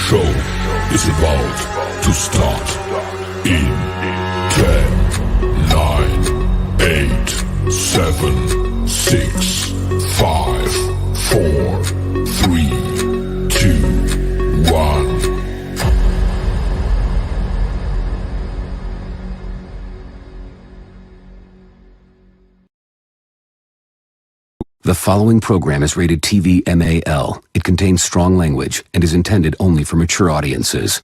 show is about to start in 10, 9, 8, 7, 6, 5, 4, 3, 2, 1. The following program is rated TV MAL. It contains strong language and is intended only for mature audiences.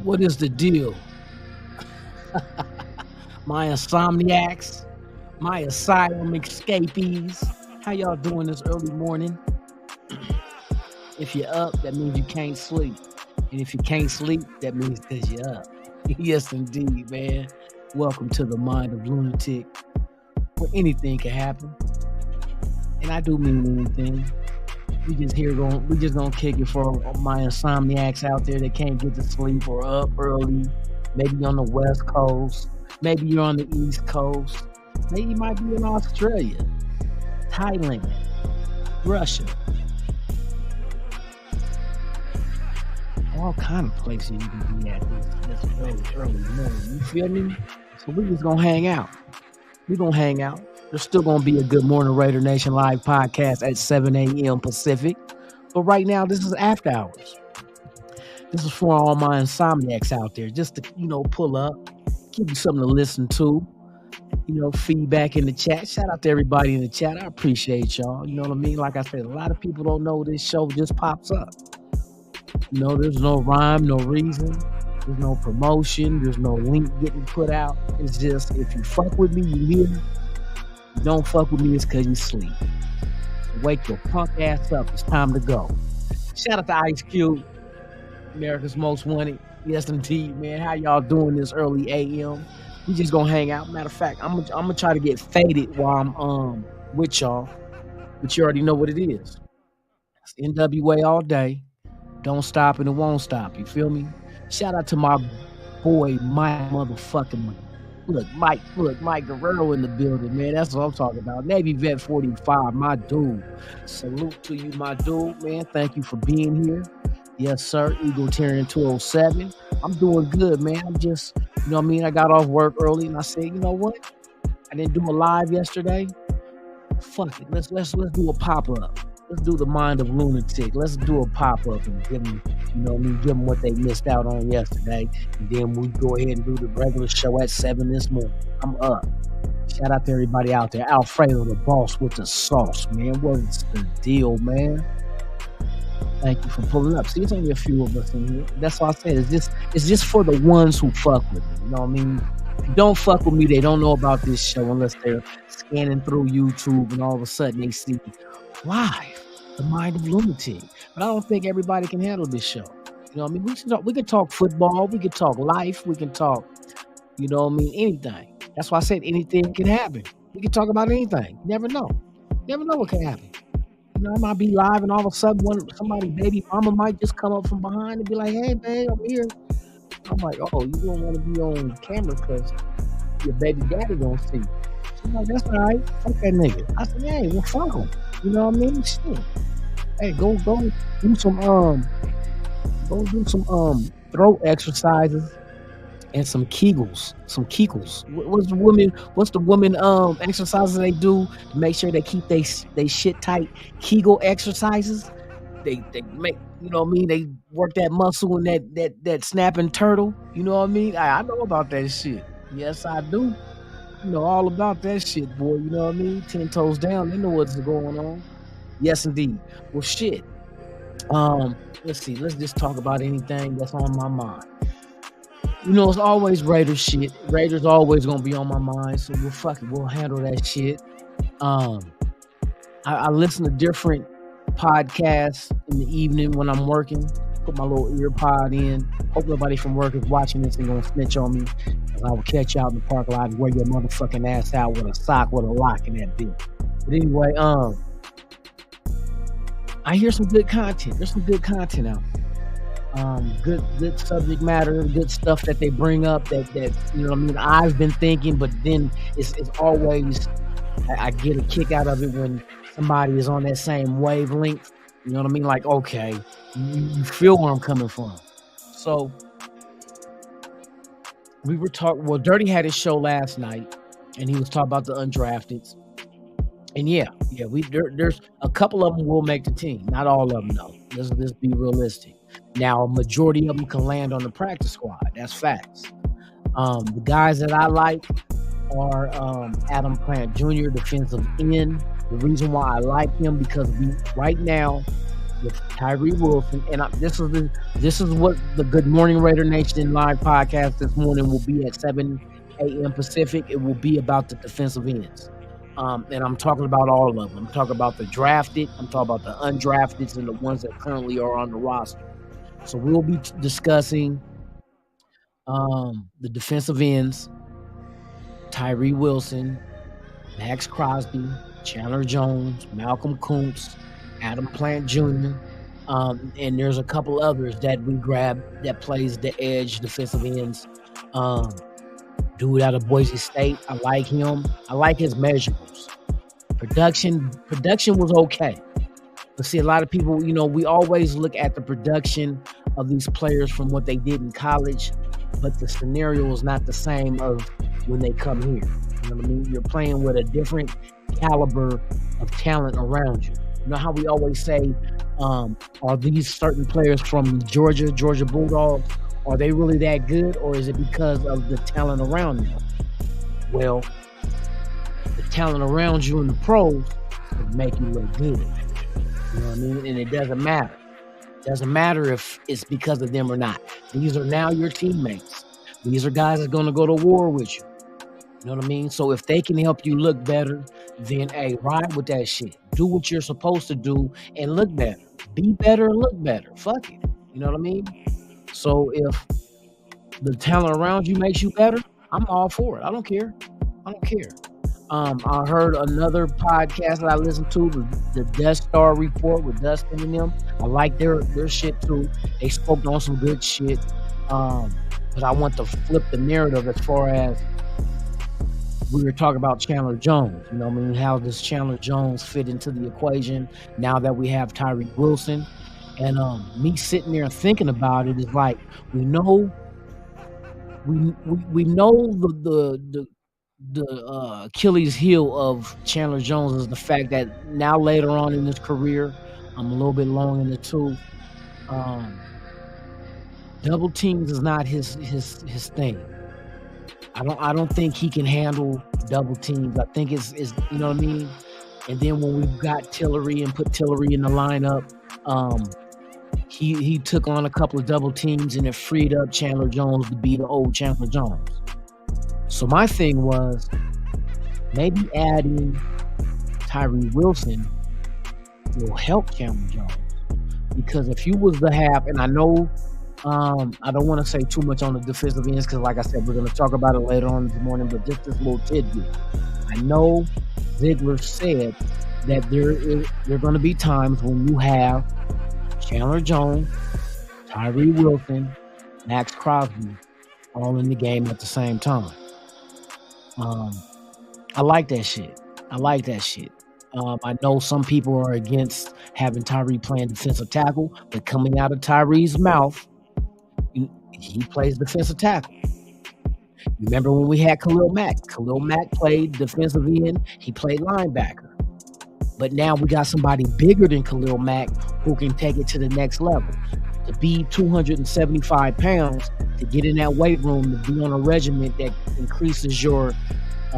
What is the deal? My insomniacs, my asylum escapees. How y'all doing this early morning? If you're up, that means you can't sleep. And if you can't sleep, that means because you're up. Yes, indeed, man. Welcome to the mind of Lunatik, where anything can happen. And I do mean anything. We just gonna kick it for my insomniacs out there that can't get to sleep or up early. Maybe on the West Coast. Maybe you're on the East Coast. Maybe you might be in Australia, Thailand, Russia. All kind of places you can be at this early morning. You feel me? So we just gonna hang out. We're gonna hang out. There's still going to be a Good Morning Raider Nation live podcast at 7 a.m. Pacific. But right now, this is after hours. This is for all my insomniacs out there. Just to, pull up, give you something to listen to. Feedback in the chat. Shout out to everybody in the chat. I appreciate y'all. You know what I mean? Like I said, a lot of people don't know this show just pops up. There's no rhyme, no reason. There's no promotion. There's no link getting put out. It's just, if you fuck with me, you here. Don't fuck with me, it's because you sleep. So wake your punk ass up. It's time to go. Shout out to Ice Cube, America's Most Wanted. Yes, indeed, man. How y'all doing this early AM? We just gonna hang out. Matter of fact, I'm gonna try to get faded while I'm with y'all. But you already know what it is. It's NWA all day. Don't stop and it won't stop. You feel me? Shout out to my boy, Mike motherfucking Mike Guerrero in the building, man. That's what I'm talking about. Navy Vet 45, my dude. Salute to you, my dude, man. Thank you for being here. Yes, sir. Egalitarian 207. I'm doing good, man. I'm just, I got off work early and I said, you know what? I didn't do a live yesterday. Fuck it. Let's do a pop-up. Let's do the mind of Lunatic. Let's do a pop-up and give them, give them what they missed out on yesterday. And then we go ahead and do the regular show at 7 this morning. I'm up. Shout out to everybody out there. Alfredo, the boss with the sauce, man. What's the deal, man? Thank you for pulling up. See, it's only a few of us in here. That's why I said it's just for the ones who fuck with me. You know what I mean? If you don't fuck with me, they don't know about this show unless they're scanning through YouTube and all of a sudden they see live, the mind of Lunatic. But I don't think everybody can handle this show. You know what I mean? We can talk football, we can talk life, we can talk, anything. That's why I said anything can happen. We can talk about anything. You never know. You never know what can happen. I might be live and all of a sudden somebody, baby mama might just come up from behind and be like, hey, babe, I'm here. I'm like, oh, you don't want to be on camera because your baby daddy gonna see. She's like, that's all right. Fuck that nigga. I said, hey, well, fuck him. You know what I mean? Shit. Hey, go do some throat exercises and some Kegels. What's the women exercises they do to make sure they keep they shit tight? Kegel exercises. They make, they work that muscle and that snapping turtle. You know what I mean? I know about that shit. Yes, I do. You know all about that shit, boy. You know what I mean? 10 toes down. They know what's going on. Yes, indeed. Well, shit. Let's see. Let's just talk about anything that's on my mind. It's always Raiders shit. Raiders always gonna be on my mind, so we'll handle that shit. I listen to different podcasts in the evening when I'm working. put my little ear pod in. Hope nobody from work is watching this and gonna snitch on me. Cause I will catch you out in the parking lot and wear your motherfucking ass out with a sock with a lock in that bitch. But anyway, I hear some good content. There's some good content out there. Good subject matter, good stuff that they bring up that you know what I mean. I've been thinking, but then it's always I get a kick out of it when somebody is on that same wavelength. You know what I mean? Like, okay, you feel where I'm coming from. So we were talking. Well, Dirty had his show last night, and he was talking about the undrafteds. And there's a couple of them will make the team. Not all of them, though. Let's be realistic. Now, a majority of them can land on the practice squad. That's facts. The guys that I like are Adam Plant Jr., defensive end. The reason why I like him because right now with Tyree Wilson, and this is what the Good Morning Raider Nation live podcast this morning will be at 7 a.m. Pacific. It will be about the defensive ends. And I'm talking about all of them. I'm talking about the drafted, I'm talking about the undrafted, and the ones that currently are on the roster. So we'll be discussing the defensive ends, Tyree Wilson, Max Crosby, Chandler Jones, Malcolm Kuntz, Adam Plant Jr., and there's a couple others that we grabbed that plays the edge defensive ends. Dude out of Boise State, I like him. I like his measurables. Production was okay. But see, a lot of people, you know, we always look at the production of these players from what they did in college, but the scenario is not the same of when they come here. You know what I mean? You're playing with a different caliber of talent around you. You know how we always say, are these certain players from Georgia Bulldogs, are they really that good, or is it because of the talent around them? Well, the talent around you in the pros will make you look good. You know what I mean? And it doesn't matter. It doesn't matter if it's because of them or not. These are now your teammates. These are guys that are going to go to war with you. You know what I mean? So if they can help you look better, then hey, ride with that shit. Do what you're supposed to do and look better. Be better and look better. Fuck it. You know what I mean? So if the talent around you makes you better, I'm all for it. I don't care. I heard another podcast that I listened to, the Death Star Report with Dustin and them. I like their shit too. They spoke on some good shit. But I want to flip the narrative as far as we were talking about Chandler Jones. You know what I mean? How does Chandler Jones fit into the equation now that we have Tyree Wilson? And me sitting there thinking about it is like, we know the Achilles heel of Chandler Jones is the fact that now later on in his career, I'm a little bit long in the tooth. Double teams is not his thing. I don't think he can handle double teams. I think it's you know what I mean. And then when we've got Tillery and put Tillery in the lineup, he took on a couple of double teams and it freed up Chandler Jones to be the old Chandler Jones. So my thing was maybe adding Tyree Wilson will help Chandler Jones, because if you was the half, and I know I don't want to say too much on the defensive ends because, like I said, we're going to talk about it later on this morning, but just this little tidbit. I know Ziegler said that there are going to be times when you have Chandler Jones, Tyree Wilson, Max Crosby all in the game at the same time. I like that shit. I know some people are against having Tyree playing defensive tackle, but coming out of Tyree's mouth, he plays defensive tackle. You remember when we had Khalil Mack? Khalil Mack played defensive end. He played linebacker. But now we got somebody bigger than Khalil Mack who can take it to the next level. To be 275 pounds, to get in that weight room, to be on a regiment that increases your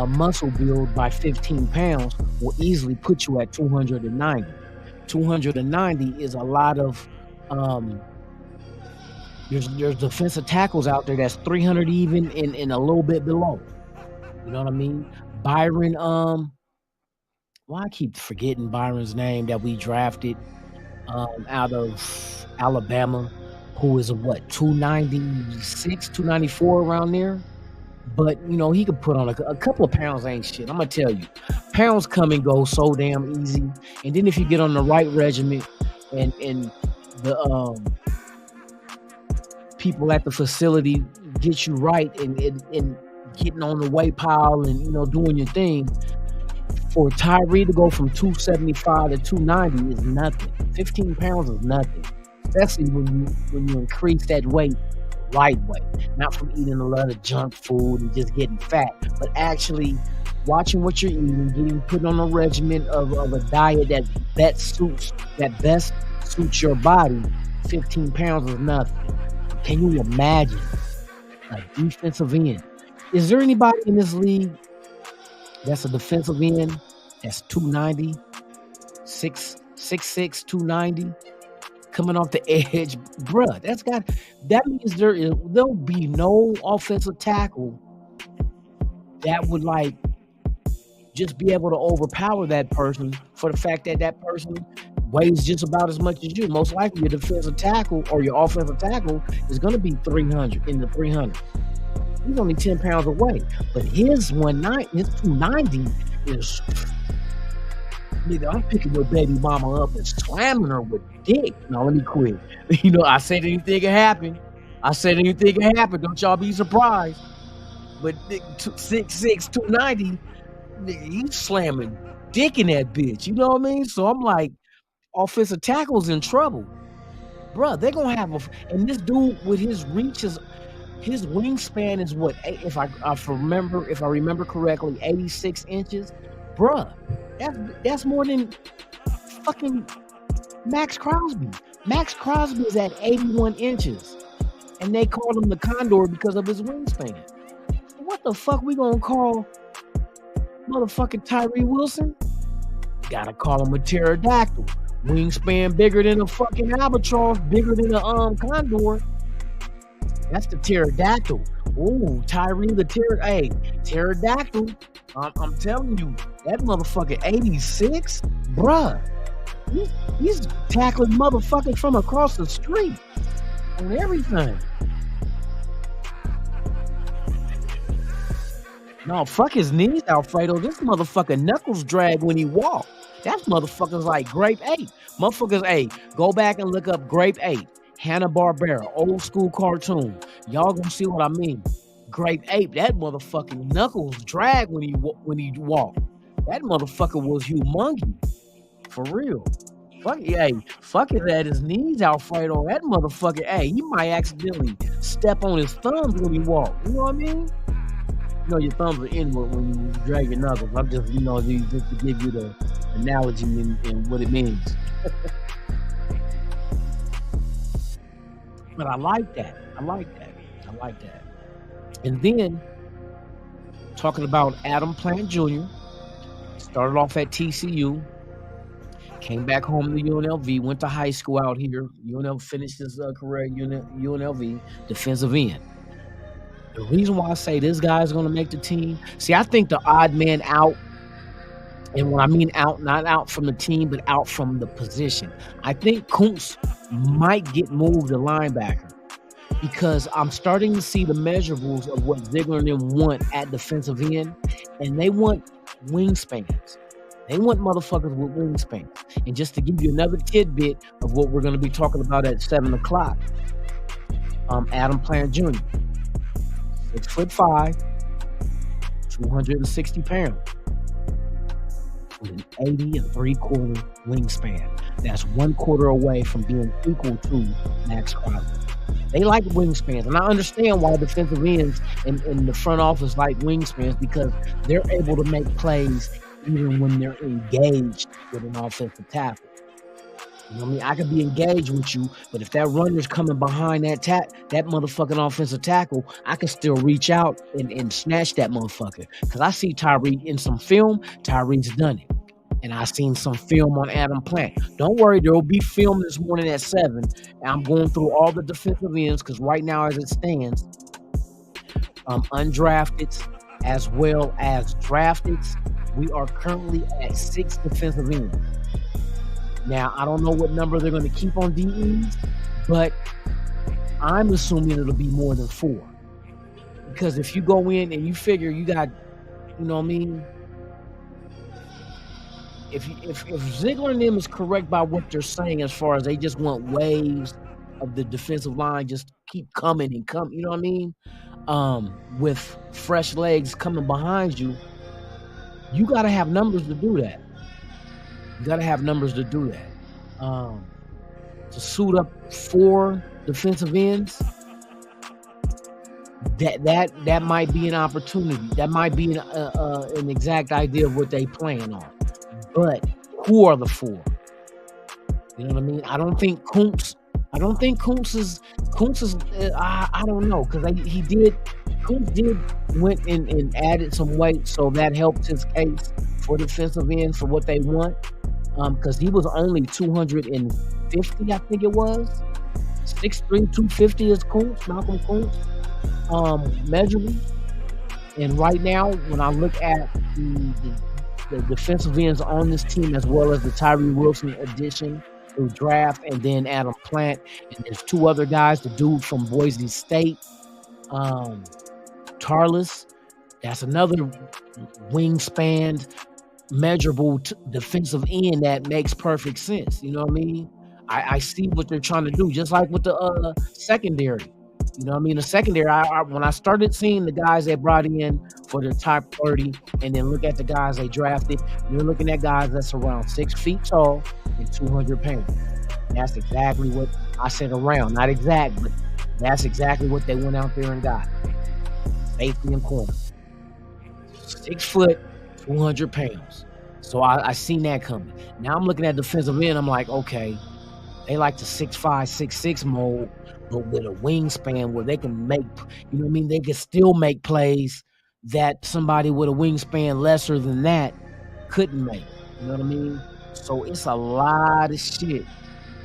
muscle build by 15 pounds will easily put you at 290. 290 is a lot of there's defensive tackles out there that's 300 even and a little bit below. You know what I mean? Byron, I keep forgetting Byron's name that we drafted out of Alabama. who is 296, 294 around there. But, he could put on a couple of pounds ain't shit. I'm going to tell you. Pounds come and go so damn easy. And then if you get on the right regimen and the people at the facility get you right and getting on the weight pile and, doing your thing, for Tyree to go from 275 to 290 is nothing. 15 pounds is nothing. Especially when you increase that weight right way, not from eating a lot of junk food and just getting fat, but actually watching what you're eating, putting on a regimen of a diet that best suits your body. 15 pounds is nothing. Can you imagine a defensive end? Is there anybody in this league that's a defensive end that's 290, 6'6", 290? Coming off the edge, bruh, that means there'll be no offensive tackle that would just be able to overpower that person for the fact that person weighs just about as much as you. Most likely your defensive tackle or your offensive tackle is going to be 300 in the 300. He's only 10 pounds away, but his 290 is. Nigga, I'm picking your baby mama up and slamming her with dick. No, let me quit. I said anything can happen. Don't y'all be surprised. But 6'6", 290, nigga, he's slamming dick in that bitch. You know what I mean? So I'm like, offensive tackle's in trouble. Bruh, they're going to have and this dude with his reach his wingspan is what, if I remember correctly, 86 inches. Bruh, that's more than fucking Max Crosby. Max Crosby is at 81 inches, and they called him the Condor because of his wingspan. What the fuck we gonna call motherfucking Tyree Wilson? Gotta call him a pterodactyl. Wingspan bigger than a fucking albatross, bigger than a Condor. That's the pterodactyl. Ooh, Tyree the pterodactyl. I'm telling you, that motherfucker 86, bruh. He's tackling motherfuckers from across the street and everything. No, fuck his knees, Alfredo. This motherfucker knuckles drag when he walk. That motherfucker's like Grape 8. Motherfuckers, go back and look up Grape 8. Hanna-Barbera, old school cartoon. Y'all gonna see what I mean. Grape 8, that motherfucking knuckles drag when he walked. That motherfucker was humongous. For real. Fuck it at his knees, Alfredo. That motherfucker, he might accidentally step on his thumbs when he walk. You know what I mean? Your thumbs are inward when you drag your knuckles. I'm just, just to give you the analogy and what it means. But I like that. And then, talking about Adam Plant Jr., started off at TCU, came back home to UNLV, went to high school out here. UNLV finished his career at UNLV, defensive end. The reason why I say this guy's going to make the team, see, I think the odd man out, and when I mean out, not out from the team, but out from the position. I think Kuntz might get moved to linebacker because I'm starting to see the measurables of what Ziegler and them want at defensive end, and they want wingspans. They want motherfuckers with wingspans. And just to give you another tidbit of what we're going to be talking about at 7 o'clock, Adam Plant Jr., 6'5", 260 pounds, with an 80 3/4 wingspan. That's 1/4 away from being equal to Max Crosby. They like wingspans, and I understand why defensive ends in the front office like wingspans, because they're able to make plays even when they're engaged with an offensive tackle. You know what I mean? I could be engaged with you, but if that runner's coming behind that motherfucking offensive tackle, I can still reach out and snatch that motherfucker. Because I see Tyree in some film, Tyree's done it. And I seen some film on Adam Plant. Don't worry, there will be film this morning at 7. And I'm going through all the defensive ends because right now as it stands, undrafted as well as drafted, we are currently at 6 defensive ends. Now, I don't know what number they're going to keep on DEs, but I'm assuming it'll be more than 4. Because if you go in and you figure you got, you know what I mean? If Ziegler and them is correct by what they're saying as far as they just want waves of the defensive line just keep coming and come, you know what I mean? With fresh legs coming behind you, you got to have numbers to do that. You got to have numbers to do that. To suit up 4 defensive ends, that might be an opportunity. That might be an exact idea of what they plan on. But who are the 4? You know what I mean? I don't think Kuntz is. I don't know, because Kuntz did went and added some weight, so that helped his case for defensive end for what they want. Because he was only 250, I think it was. 6'3", 250 is Kuntz, Malcolm Kuntz, measurable. And right now, when I look at the defensive ends on this team, as well as the Tyree Wilson addition through draft, and then Adam Plant, and there's 2 other guys, the dude from Boise State, Tarlis, that's another wingspan, measurable defensive end that makes perfect sense. You know what I mean? I see what they're trying to do, just like with the secondary. You know what I mean? The secondary, when I started seeing the guys they brought in for their top 30, and then look at the guys they drafted, you're looking at guys that's around 6 feet tall and 200 pounds. That's exactly what I said around. Not exact, but that's exactly what they went out there and got. Safety and corner. 6 foot, 200 pounds. So I seen that coming. Now I'm looking at defensive end. I'm like, okay, they like the 6'5", 6'6" mold, but with a wingspan where they can make, you know what I mean? They can still make plays that somebody with a wingspan lesser than that couldn't make. You know what I mean? So it's a lot of shit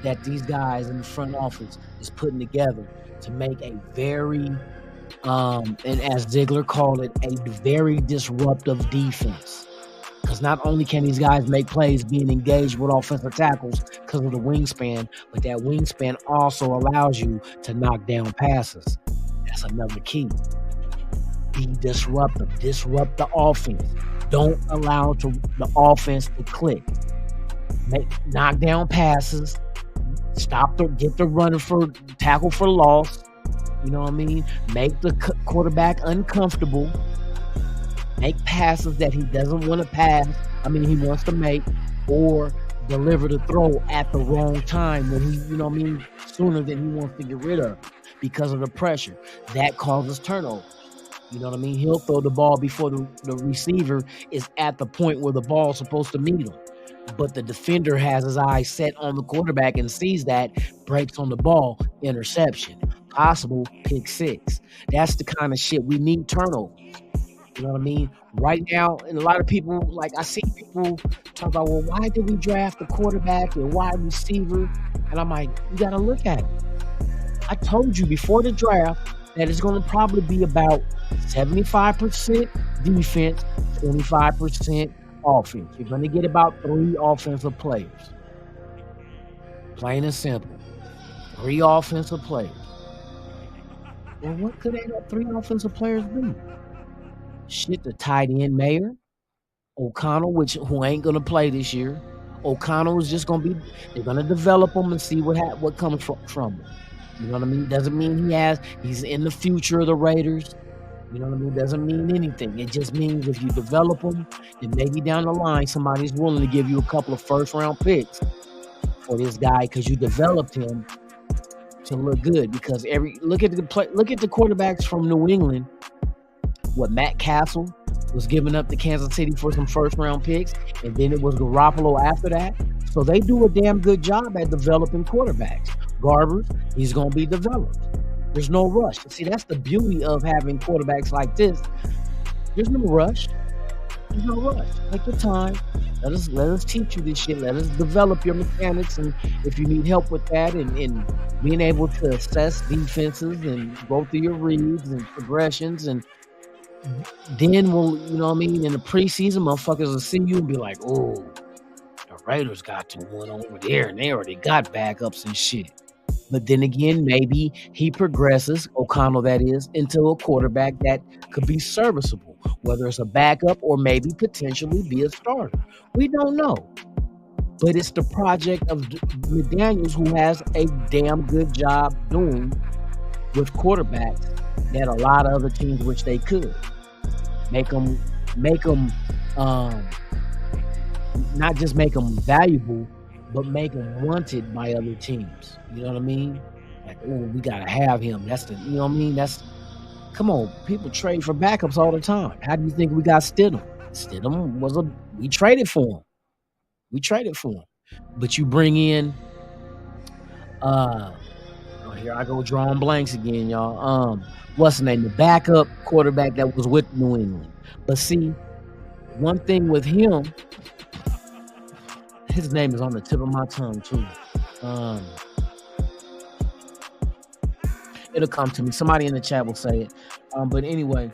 that these guys in the front office is putting together to make a very, and as Ziegler called it, a very disruptive defense. Because not only can these guys make plays being engaged with offensive tackles because of the wingspan, but that wingspan also allows you to knock down passes. That's another key. Be disruptive. Disrupt the offense. Don't allow the offense to click. Knock down passes. Get the runner for tackle for loss. You know what I mean? Make the quarterback uncomfortable. Make passes that he doesn't want to pass. He wants to make, or deliver the throw at the wrong time when he, you know what I mean, sooner than he wants to get rid of because of the pressure. That causes turnovers. You know what I mean? He'll throw the ball before the receiver is at the point where the ball is supposed to meet him. But the defender has his eyes set on the quarterback and sees that, breaks on the ball, interception. Possible pick 6. That's the kind of shit we need. Turnovers. You know what I mean? Right now, and a lot of people, like I see people talk about, well, why did we draft a quarterback and wide receiver? And I'm like, you got to look at it. I told you before the draft that it's going to probably be about 75% defense, 25% offense. You're going to get about 3 offensive players. Plain and simple. 3 offensive players. Well, what could that 3 offensive players be? Shit, the tight end Mayer, O'Connell, who ain't gonna play this year. O'Connell is just gonna be. They're gonna develop him and see what comes from him. You know what I mean? Doesn't mean he's in the future of the Raiders. You know what I mean? Doesn't mean anything. It just means if you develop him, then maybe down the line somebody's willing to give you a couple of first-round picks for this guy because you developed him to look good. Because look at the quarterbacks from New England. What Matt Castle was giving up to Kansas City for some first-round picks, and then it was Garoppolo after that. So they do a damn good job at developing quarterbacks. Garbers, he's going to be developed. There's no rush. See, that's the beauty of having quarterbacks like this. There's no rush. There's no rush. Take your time. Let us teach you this shit. Let us develop your mechanics, and if you need help with that and being able to assess defenses and go through your reads and progressions, and then we'll, you know what I mean, in the preseason, motherfuckers will see you and be like, oh, the Raiders got to one over there, and they already got backups and shit. But then again, maybe he progresses, O'Connell that is, into a quarterback that could be serviceable, whether it's a backup or maybe potentially be a starter. We don't know. But it's the project of McDaniels who has a damn good job doing with quarterbacks that a lot of other teams wish they could. Make them not just make them valuable, but make them wanted by other teams. You know what I mean? Like, oh, we gotta have him. That's the, you know what I mean? Come on, people trade for backups all the time. How do you think we got Stidham? Stidham we traded for him. But you bring in, here I go drawing blanks again, y'all. What's the name? The backup quarterback that was with New England. But see, one thing with him, his name is on the tip of my tongue too. It'll come to me. Somebody in the chat will say it. But anyway,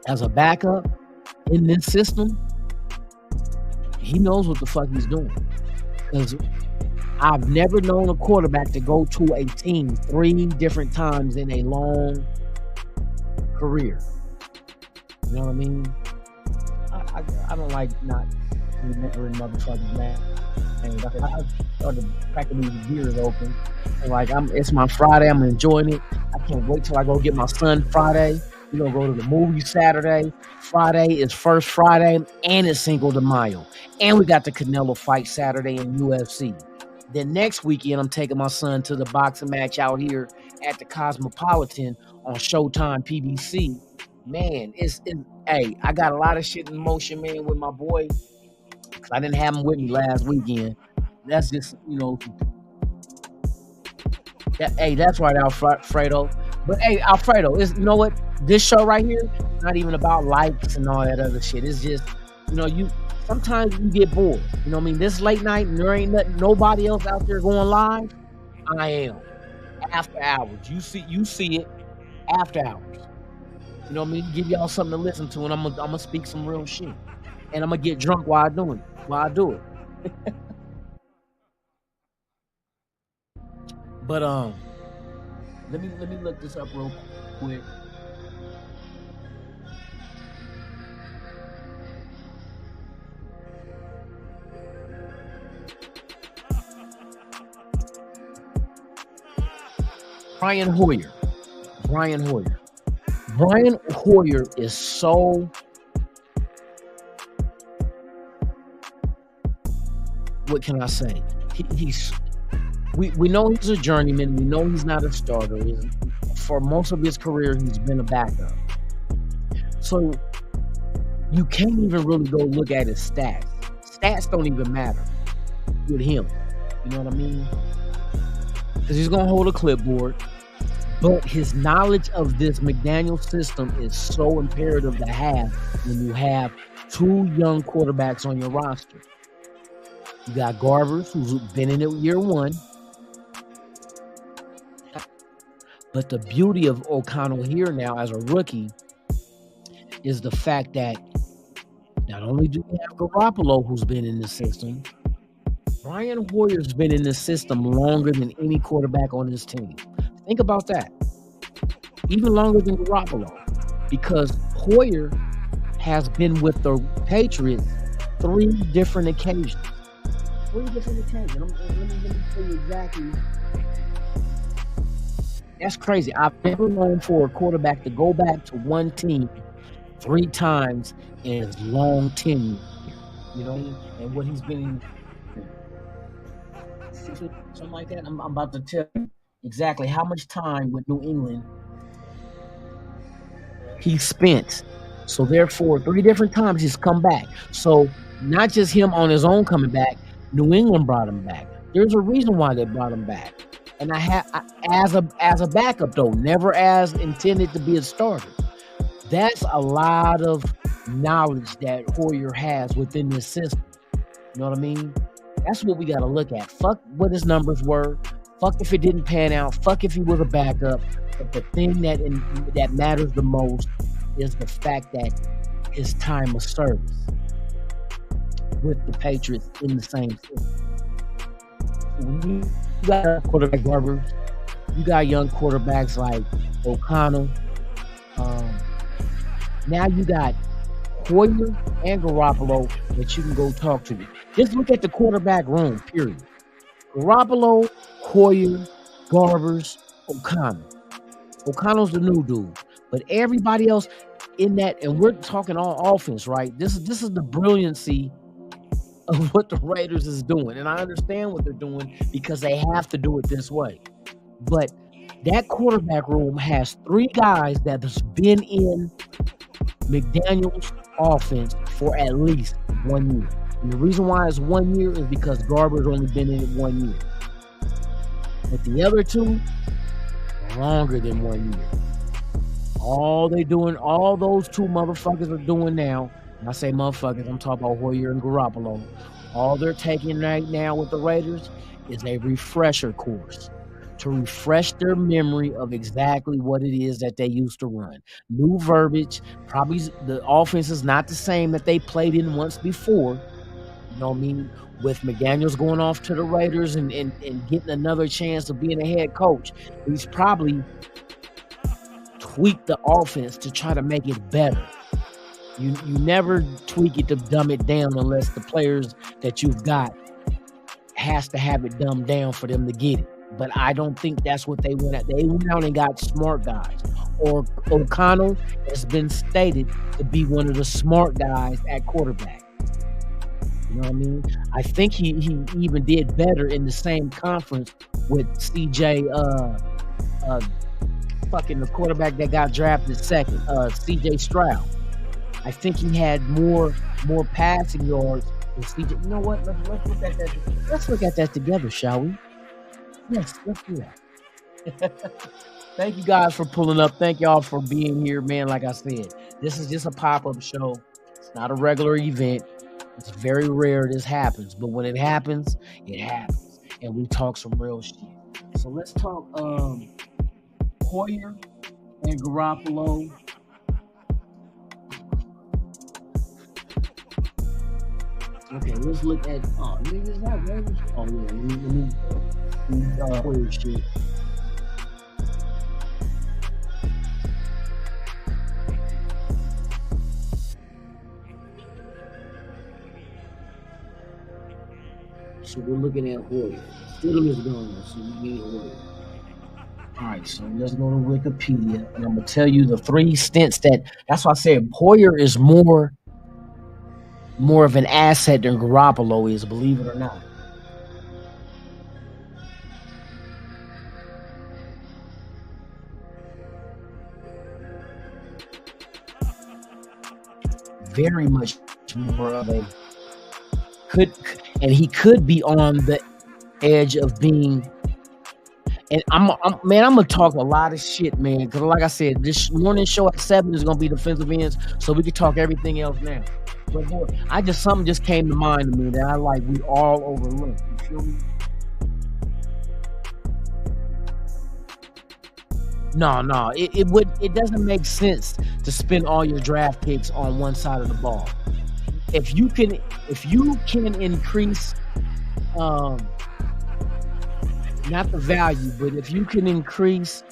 as a backup in this system, he knows what the fuck he's doing. Because I've never known a quarterback to go to a team 3 different times in a long career. You know what I mean? I don't like not remembering motherfuckers, man. And I started cracking these gears open. And like it's my Friday, I'm enjoying it. I can't wait till I go get my son Friday. We're gonna go to the movie Saturday. Friday is First Friday, and it's Cinco de Mayo. And we got the Canelo fight Saturday in UFC. Then next weekend, I'm taking my son to the boxing match out here at the Cosmopolitan on Showtime PBC. Man, hey, I got a lot of shit in motion, man, with my boy. Cause I didn't have him with me last weekend. That's just, that's right, Alfredo. But hey, Alfredo, you know what? This show right here, not even about likes and all that other shit. It's just, sometimes you get bored. You know what I mean? This late night and there ain't nobody else out there going live. I am. After hours. You see it after hours. You know what I mean? Give y'all something to listen to, and I'm gonna speak some real shit. And I'm gonna get drunk while I do it. But let me look this up real quick. Brian Hoyer is so, what can I say? We know he's a journeyman. We know he's not a starter. For most of his career, he's been a backup. So you can't even really go look at his stats. Stats don't even matter with him. You know what I mean? Because he's going to hold a clipboard. But his knowledge of this McDaniel system is so imperative to have when you have 2 young quarterbacks on your roster. You got Garvers, who's been in it year 1. But the beauty of O'Connell here now as a rookie is the fact that not only do we have Garoppolo, who's been in the system, Brian Hoyer's been in the system longer than any quarterback on his team. Think about that. Even longer than Garoppolo. Because Hoyer has been with the Patriots 3 different occasions. 3 different occasions. Let me tell you exactly. That's crazy. I've never known for a quarterback to go back to one team 3 times in his long tenure. You know, and what he's been in. Something like that. I'm about to tell you exactly how much time with New England he spent. So therefore, 3 different times he's come back. So not just him on his own coming back, New England brought him back. There's a reason why they brought him back. And as a backup though, never as intended to be a starter. That's a lot of knowledge that Hoyer has within this system. You know what I mean? That's what we got to look at. Fuck what his numbers were. Fuck if it didn't pan out. Fuck if he was a backup. But the thing that matters the most is the fact that his time of service with the Patriots in the same system. You got quarterback Garbers. You got young quarterbacks like O'Connell. Now you got Hoyer and Garoppolo that you can go talk to. Just look at the quarterback room, period. Garoppolo, Hoyer, Garbers, O'Connell. O'Connell's the new dude. But everybody else in that, and we're talking all offense, right? This is the brilliancy of what the Raiders is doing. And I understand what they're doing because they have to do it this way. But that quarterback room has three guys that has been in McDaniel's offense for at least 1 year. And the reason why it's 1 year is because Garber's only been in it 1 year. But the other two, longer than 1 year. All those two motherfuckers are doing now, and I say motherfuckers, I'm talking about Hoyer and Garoppolo. All they're taking right now with the Raiders is a refresher course to refresh their memory of exactly what it is that they used to run. New verbiage, probably the offense is not the same that they played in once before. You know what I mean? With McDaniels going off to the Raiders and getting another chance of being a head coach, he's probably tweaked the offense to try to make it better. You never tweak it to dumb it down unless the players that you've got has to have it dumbed down for them to get it. But I don't think that's what they went at. They went out and got smart guys. Or O'Connell has been stated to be one of the smart guys at quarterback. You know what I mean? I think he even did better in the same conference with CJ, fucking the quarterback that got drafted second, CJ Stroud. I think he had more passing yards than CJ. You know what? Let's look at that. Let's look at that together, shall we? Yes, let's do that. Thank you guys for pulling up. Thank y'all for being here, man. Like I said, this is just a pop-up show. It's not a regular event. It's very rare this happens, but when it happens, it happens. And we talk some real shit. So let's talk Hoyer and Garoppolo. Okay, let's look at niggas not Raiders. Oh yeah, let me Hoyer shit. So we're looking at Hoyer. Stidham is gone, so we need Hoyer. Alright, so let's go to Wikipedia, and I'm gonna tell you the three stints that's why I said Hoyer is more of an asset than Garoppolo is, believe it or not. Very much more of a he could be on the edge of being. And I'm gonna talk a lot of shit, man. Because like I said, this morning show at 7 is gonna be defensive ends, so we can talk everything else now. But boy, something just came to mind to me that we all overlooked. You feel me? No, it doesn't make sense to spend all your draft picks on one side of the ball. If you can increase not the value, but if you can increase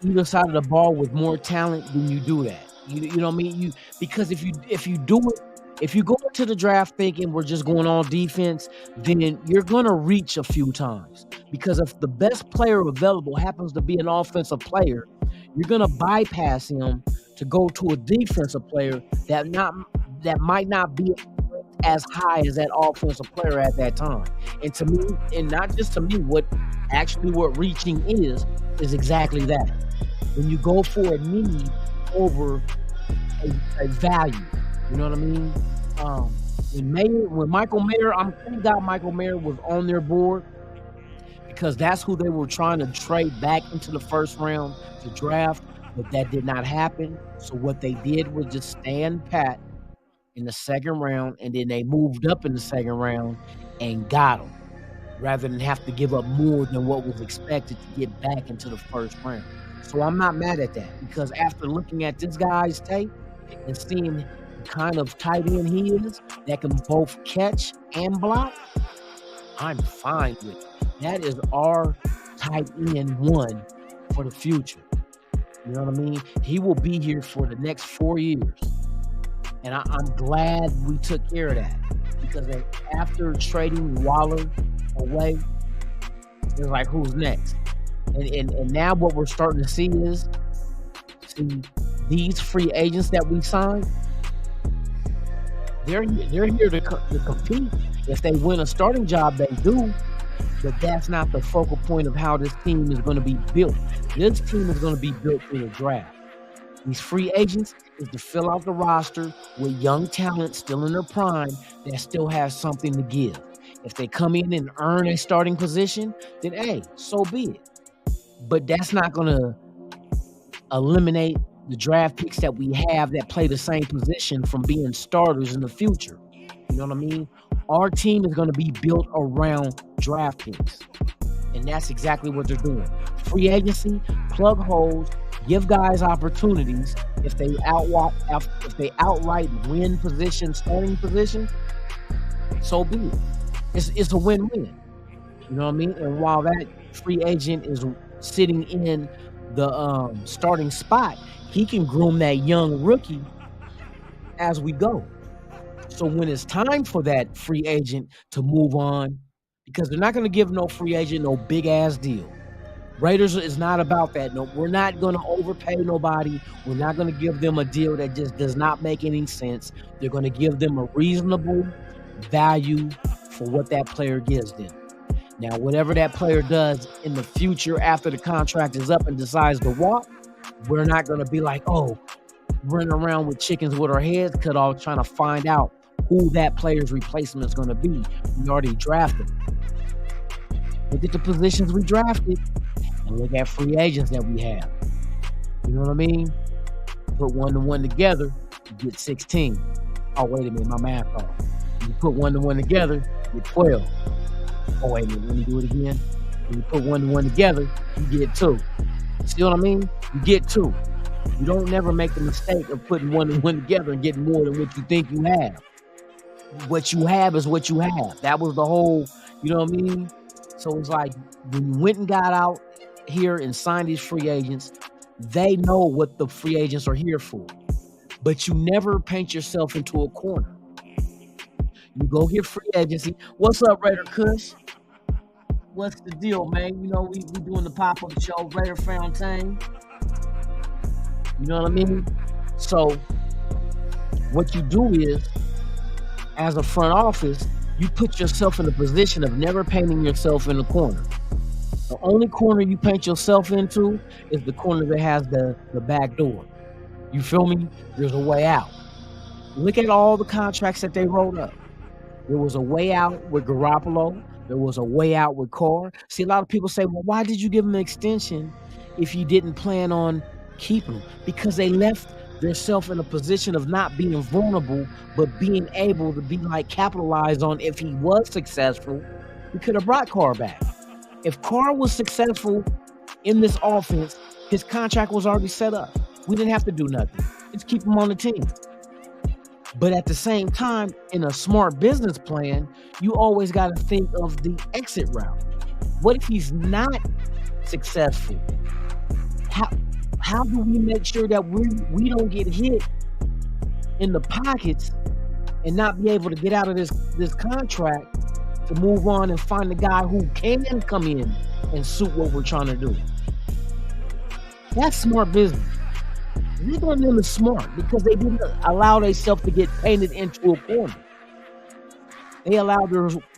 either side of the ball with more talent, then you do that. You know what I mean? Because if you do it, if you go into the draft thinking we're just going all defense, then you're gonna reach a few times. Because if the best player available happens to be an offensive player, you're gonna bypass him to go to a defensive player that might not be as high as that offensive player at that time. And to me, and not just to me, what reaching is exactly that. When you go for a need over a value, you know what I mean? When Michael Mayer, thank God Michael Mayer was on their board, because that's who they were trying to trade back into the first round to draft, but that did not happen. So what they did was just stand pat in the second round, and then they moved up in the second round and got them, rather than have to give up more than what was expected to get back into the first round. So I'm not mad at that, because after looking at this guy's tape and seeing the kind of tight end he is that can both catch and block, I'm fine with it. That is our tight end one for the future. You know what I mean? He will be here for the next 4 years. And I'm glad we took care of that. Because after trading Waller away, it's like, who's next? And now what we're starting to see is, these free agents that we signed, they're here to compete. If they win a starting job, they do. But that's not the focal point of how this team is going to be built. This team is going to be built through the draft. These free agents is to fill out the roster with young talent still in their prime that still has something to give. If they come in and earn a starting position, then hey, so be it. But that's not going to eliminate the draft picks that we have that play the same position from being starters in the future. You know what I mean? Our team is going to be built around draft picks. And that's exactly what they're doing. Free agency, plug holes, give guys opportunities. If they outright win position, starting position, so be it. It's a win-win. You know what I mean? And while that free agent is sitting in the starting spot, he can groom that young rookie as we go. So when it's time for that free agent to move on, because they're not going to give no free agent no big-ass deal. Raiders is not about that. No, we're not going to overpay nobody. We're not going to give them a deal that just does not make any sense. They're going to give them a reasonable value for what that player gives them. Now, whatever that player does in the future after the contract is up and decides to walk, we're not going to be like, oh, running around with chickens with our heads cut off trying to find out who that player's replacement is going to be. We already drafted. Look at the positions we drafted and look at free agents that we have. You know what I mean? Put 1 to 1 together, you get 16. Oh, wait a minute, my math off. You put 1 to 1 together, you get 12. Oh, wait a minute, let me do it again. When you put 1 to 1 together, you get 2. See what I mean? You get 2. You don't never make the mistake of putting 1 to 1 together and getting more than what you think you have. What you have is what you have. That was the whole, you know what I mean? So it's like when you went and got out here and signed these free agents, they know what the free agents are here for. But you never paint yourself into a corner. You go get free agency. What's up, Raider Kush? What's the deal, man? You know, we doing the pop-up show, Raider Fountain. You know what I mean? So what you do is, as a front office, you put yourself in the position of never painting yourself in a corner. The only corner you paint yourself into is the corner that has the back door. You feel me? There's a way out. Look at all the contracts that they wrote up. There was a way out with Garoppolo. There was a way out with Carr. See, a lot of people say, well, why did you give him an extension if you didn't plan on keeping him? Because they left themselves in a position of not being vulnerable, but being able to be like capitalized on. If he was successful, we could have brought Carr back. If Carr was successful in this offense, his contract was already set up. We didn't have to do nothing. Just keep him on the team. But at the same time, in a smart business plan, you always got to think of the exit route. What if he's not successful? How do we make sure that we don't get hit in the pockets and not be able to get out of this contract to move on and find a guy who can come in and suit what we're trying to do? That's smart business. These women are smart because they didn't allow themselves to get painted into a corner. They allowed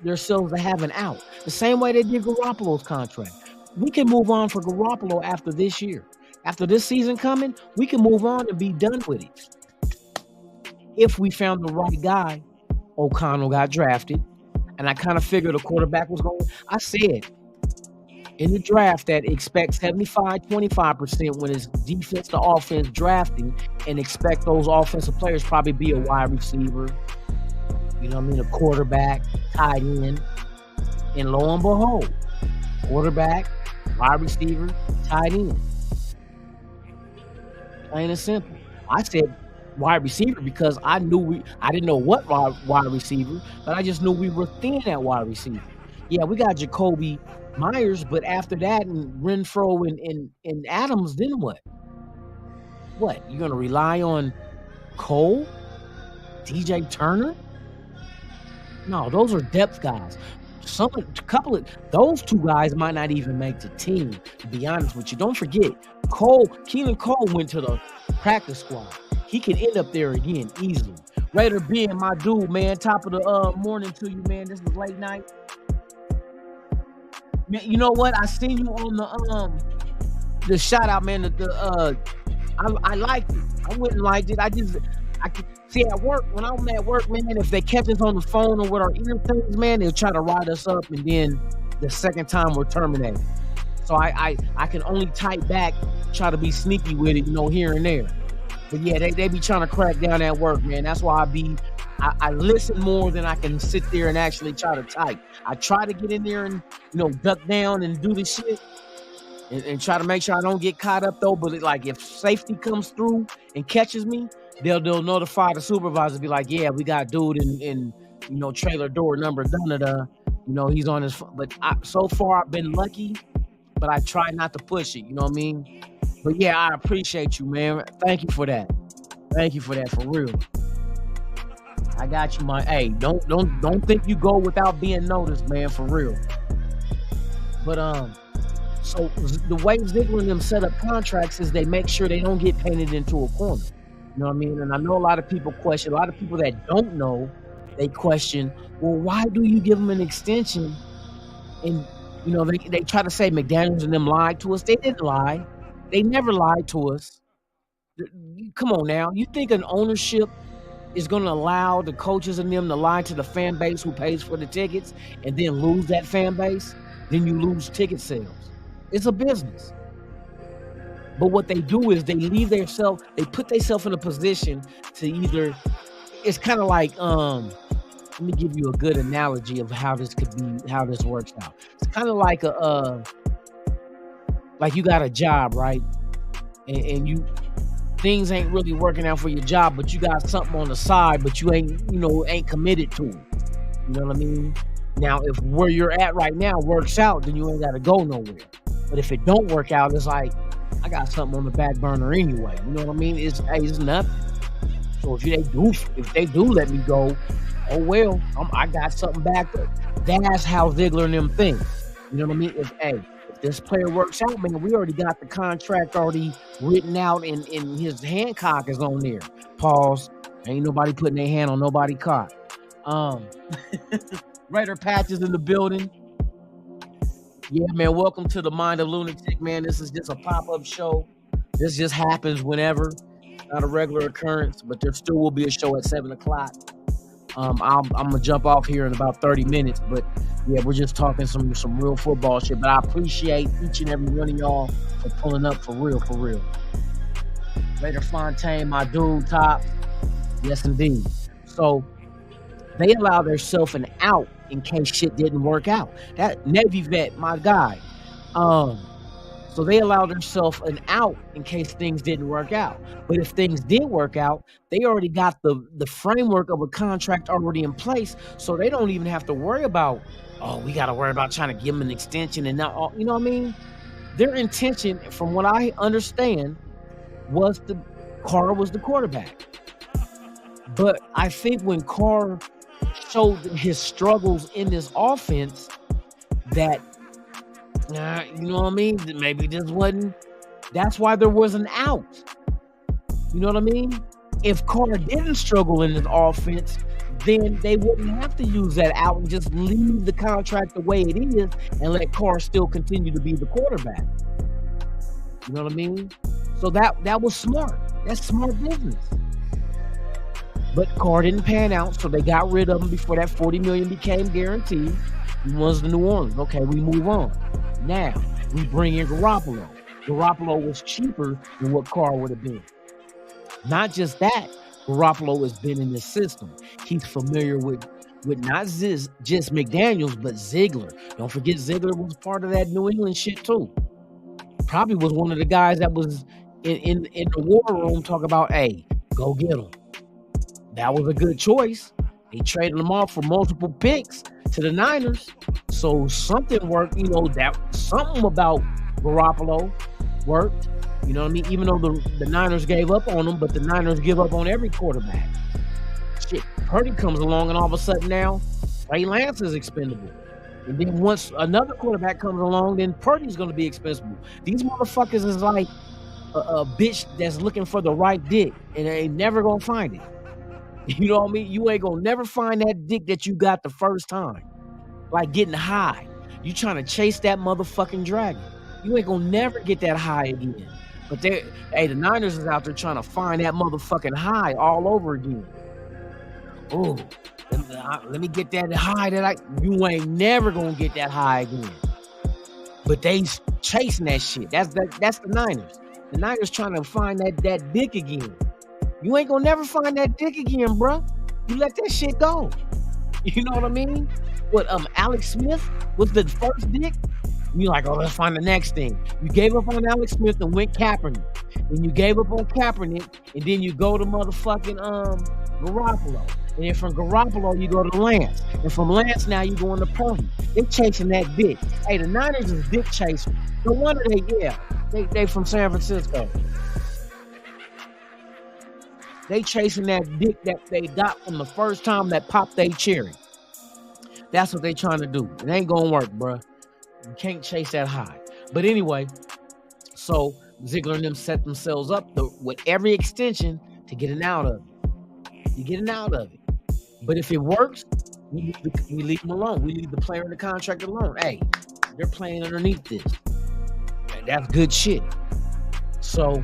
themselves to have an out. The same way they did Garoppolo's contract. We can move on for Garoppolo after this year. After this season coming, we can move on and be done with it. If we found the right guy, O'Connell got drafted, and I kind of figured a quarterback was going. I said in the draft that expect 75-25% when it's defense to offense drafting, and expect those offensive players probably be a wide receiver, you know what I mean, a quarterback, tight end, and lo and behold, quarterback, wide receiver, tight end. Plain and simple. I said wide receiver because I didn't know what wide receiver, but I just knew we were thin at wide receiver. Yeah, we got Jacoby Myers, but after that, and Renfro and Adams, then what? What? You're gonna rely on Cole, DJ Turner? No, those are depth guys. Those two guys might not even make the team, to be honest with you. Don't forget, Keelan Cole went to the practice squad. He can end up there again easily. Raider being my dude, man. Top of the morning to you, man. This is late night. Man, you know what? I seen you on the shout out, man. I liked it. I wouldn't like it. I could see at work, when I'm at work, man, if they catch us on the phone or with our ear things, man, they'll try to ride us up, and then the second time we're terminated. So I can only type back, try to be sneaky with it, here and there. But yeah, they be trying to crack down at work, man. That's why I listen more than I can sit there and actually try to type. I try to get in there and, duck down and do the shit and try to make sure I don't get caught up though. But if safety comes through and catches me, they'll notify the supervisor, be like, yeah, we got dude in trailer door number da. He's on his phone. But so far I've been lucky, but I try not to push it, you know what I mean? But yeah, I appreciate you, man. Thank you for that. Thank you for that, for real. I got you, man. Hey, don't think you go without being noticed, man, for real. But so the way Ziegler and them set up contracts is they make sure they don't get painted into a corner. You know what I mean? And I know a lot of people question, a lot of people that don't know, they question, well, why do you give them an extension? And, they try to say McDaniels and them lied to us. They didn't lie. They never lied to us. Come on now. You think an ownership is going to allow the coaches and them to lie to the fan base who pays for the tickets and then lose that fan base? Then you lose ticket sales. It's a business. But what they do is they put themselves in a position to either, it's kind of like, let me give you a good analogy of how this works out. It's kind of like like you got a job, right? And things ain't really working out for your job, but you got something on the side, but you ain't committed to it. You know what I mean? Now, if where you're at right now works out, then you ain't got to go nowhere. But if it don't work out, it's like, I got something on the back burner anyway. You know what I mean? It's nothing. So if they do let me go, oh well, I got something back up. That's how Ziegler and them think. You know what I mean? If this player works out, man, we already got the contract already written out, and his Hancock is on there. Pause. Ain't nobody putting their hand on nobody cock. Raider Patches in the building. Yeah, man, welcome to the Mind of Lunatic, man. This is just a pop-up show. This just happens whenever. Not a regular occurrence, but there still will be a show at 7 o'clock. I'm going to jump off here in about 30 minutes, but yeah, we're just talking some real football shit. But I appreciate each and every one of y'all for pulling up for real, for real. Raider Fontaine, my dude, top. Yes, indeed. So they allow themselves an out in case shit didn't work out. That Navy vet, my guy. So they allowed themselves an out in case things didn't work out. But if things did work out, they already got the framework of a contract already in place, so they don't even have to worry about, we got to worry about trying to give them an extension and not, you know what I mean? Their intention, from what I understand, was Carr was the quarterback. But I think when Carr showed his struggles in this offense, that, you know what I mean? Maybe this wasn't. That's why there was an out. You know what I mean? If Carr didn't struggle in his offense, then they wouldn't have to use that out and just leave the contract the way it is and let Carr still continue to be the quarterback. You know what I mean? So that was smart. That's smart business. But Carr didn't pan out, so they got rid of him before that $40 million became guaranteed. He was the New Orleans. Okay, we move on. Now, we bring in Garoppolo. Garoppolo was cheaper than what Carr would have been. Not just that, Garoppolo has been in the system. He's familiar with not just McDaniels, but Ziegler. Don't forget Ziegler was part of that New England shit too. Probably was one of the guys that was in the war room talking about, hey, go get him. That was a good choice. They traded him off for multiple picks to the Niners. So something worked, that something about Garoppolo worked. You know what I mean? Even though the Niners gave up on him, but the Niners give up on every quarterback. Shit, Purdy comes along and all of a sudden now, Trey Lance is expendable. And then once another quarterback comes along, then Purdy's going to be expendable. These motherfuckers is like a bitch that's looking for the right dick, and they ain't never going to find it. You know what I mean? You ain't going to never find that dick that you got the first time. Like getting high. You trying to chase that motherfucking dragon. You ain't going to never get that high again. But the Niners is out there trying to find that motherfucking high all over again. Oh, let me get that high you ain't never gonna get that high again. But they chasing that shit. That's the Niners. The Niners trying to find that dick again. You ain't gonna never find that dick again, bruh. You let that shit go. You know what I mean? What Alex Smith was the first dick? You like, oh, let's find the next thing. You gave up on Alex Smith and went Kaepernick. Then you gave up on Kaepernick, and then you go to motherfucking Garoppolo. And then from Garoppolo, you go to Lance. And from Lance, now you going to Purdy. They chasing that dick. Hey, the Niners is dick chasers. No wonder they from San Francisco. They chasing that dick that they got from the first time that popped they cherry. That's what they trying to do. It ain't gonna work, bruh. You can't chase that high. But anyway, so Ziegler and them set themselves up with every extension to get it out of it. You get it out of it. But if it works, we leave them alone. We leave the player and the contract alone. Hey, they're playing underneath this. That's good shit. So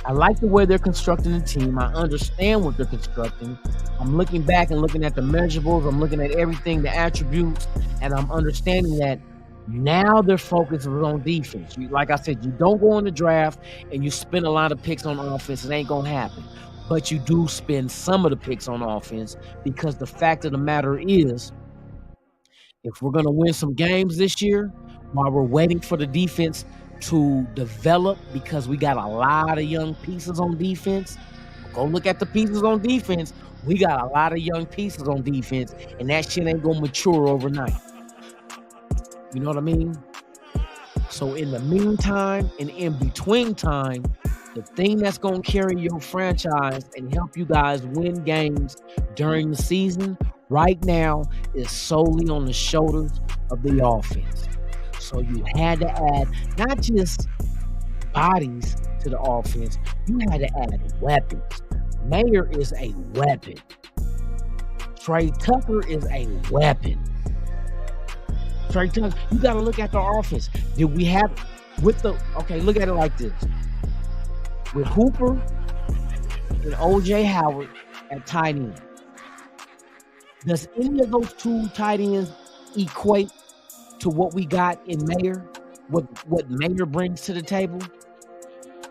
I like the way they're constructing the team. I understand what they're constructing. I'm looking back and looking at the measurables. I'm looking at everything, the attributes, and I'm understanding that now their focus is on defense. Like I said, you don't go in the draft and you spend a lot of picks on offense. It ain't going to happen. But you do spend some of the picks on offense because the fact of the matter is, if we're going to win some games this year, while we're waiting for the defense to develop, because we got a lot of young pieces on defense, go look at the pieces on defense. We got a lot of young pieces on defense, and that shit ain't going to mature overnight. You know what I mean? So in the meantime and in between time, the thing that's going to carry your franchise and help you guys win games during the season right now is solely on the shoulders of the offense. So you had to add not just bodies to the offense, you had to add weapons. Mayer is a weapon. Trey Tucker is a weapon. Trey Tucker, you got to look at the offense. Did we have look at it like this. With Hooper and O.J. Howard at tight end, does any of those two tight ends equate to what we got in Mayer? What Mayer brings to the table?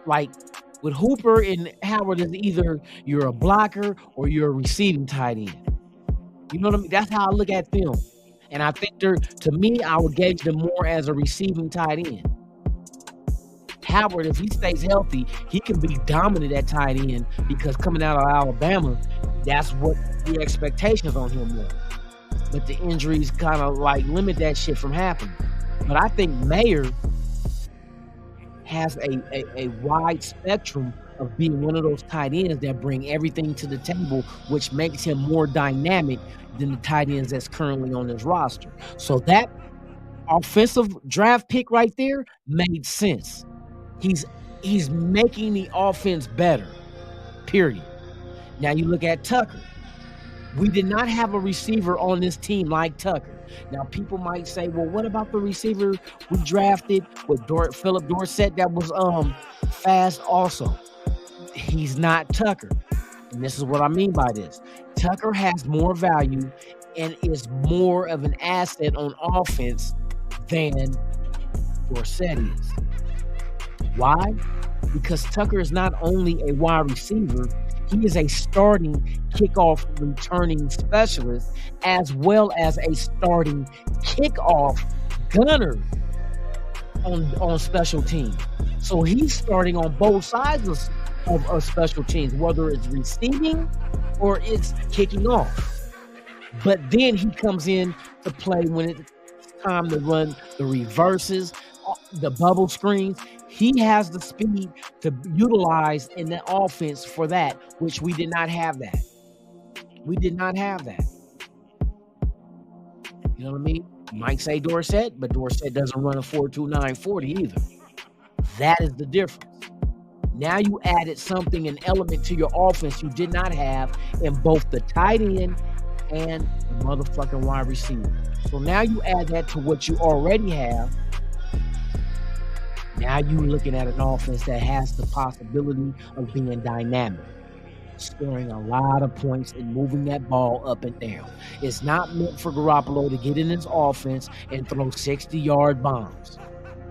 Like with Hooper and Howard, is either you're a blocker or you're a receiving tight end. You know what I mean? That's how I look at them. And I think to me, I would gauge them more as a receiving tight end. Howard, if he stays healthy, he can be dominant at tight end because coming out of Alabama, that's what the expectations on him were. But the injuries kind of like limit that shit from happening. But I think Mayer has a wide spectrum of being one of those tight ends that bring everything to the table, which makes him more dynamic than the tight ends that's currently on his roster. So that offensive draft pick right there made sense. He's making the offense better, period. Now you look at Tucker. We did not have a receiver on this team like Tucker. Now people might say, well, what about the receiver we drafted with Philip Dorsett that was fast also? He's not Tucker. And this is what I mean by this. Tucker has more value and is more of an asset on offense than Dorsett is. Why? Because Tucker is not only a wide receiver, he is a starting kickoff returning specialist as well as a starting kickoff gunner on special teams. So he's starting on both sides of special teams, whether it's receiving or it's kicking off. But then he comes in to play when it's time to run the reverses, the bubble screens. He has the speed to utilize in the offense for that, which we did not have that. We did not have that. You know what I mean? You might say Dorsett, but Dorsett doesn't run a 4.29 40 either. That is the difference. Now you added something, an element to your offense you did not have in both the tight end and the motherfucking wide receiver. So now you add that to what you already have. Now you're looking at an offense that has the possibility of being dynamic, scoring a lot of points and moving that ball up and down. It's not meant for Garoppolo to get in his offense and throw 60-yard bombs.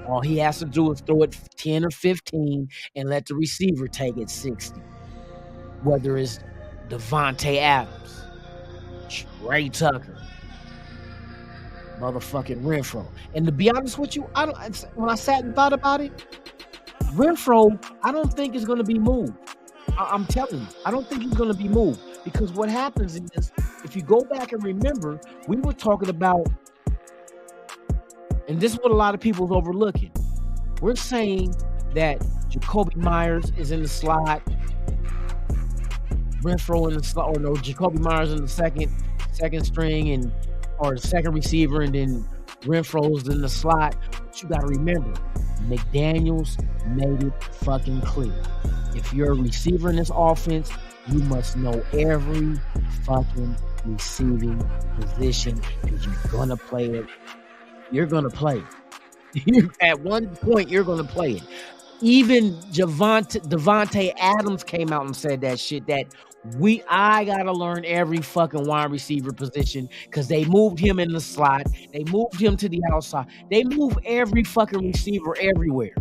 All he has to do is throw it 10 or 15 and let the receiver take it 60. Whether it's Devontae Adams, Trey Tucker, motherfucking Renfro. And to be honest with you, when I sat and thought about it, Renfro, I don't think is going to be moved. I'm telling you, I don't think he's going to be moved, because what happens is, if you go back and remember, we were talking about, and this is what a lot of people is overlooking. We're saying that Jacoby Myers is in the slot, Renfro in the slot, or no, Jacoby Myers in the second string and or the second receiver, and then Renfro's in the slot. But you got to remember, McDaniels made it fucking clear. If you're a receiver in this offense, you must know every fucking receiving position, because you're gonna play it. You're gonna play it. At one point, you're gonna play it. Even Devontae Adams came out and said that shit, that I gotta learn every fucking wide receiver position, because they moved him in the slot, they moved him to the outside, they move every fucking receiver everywhere.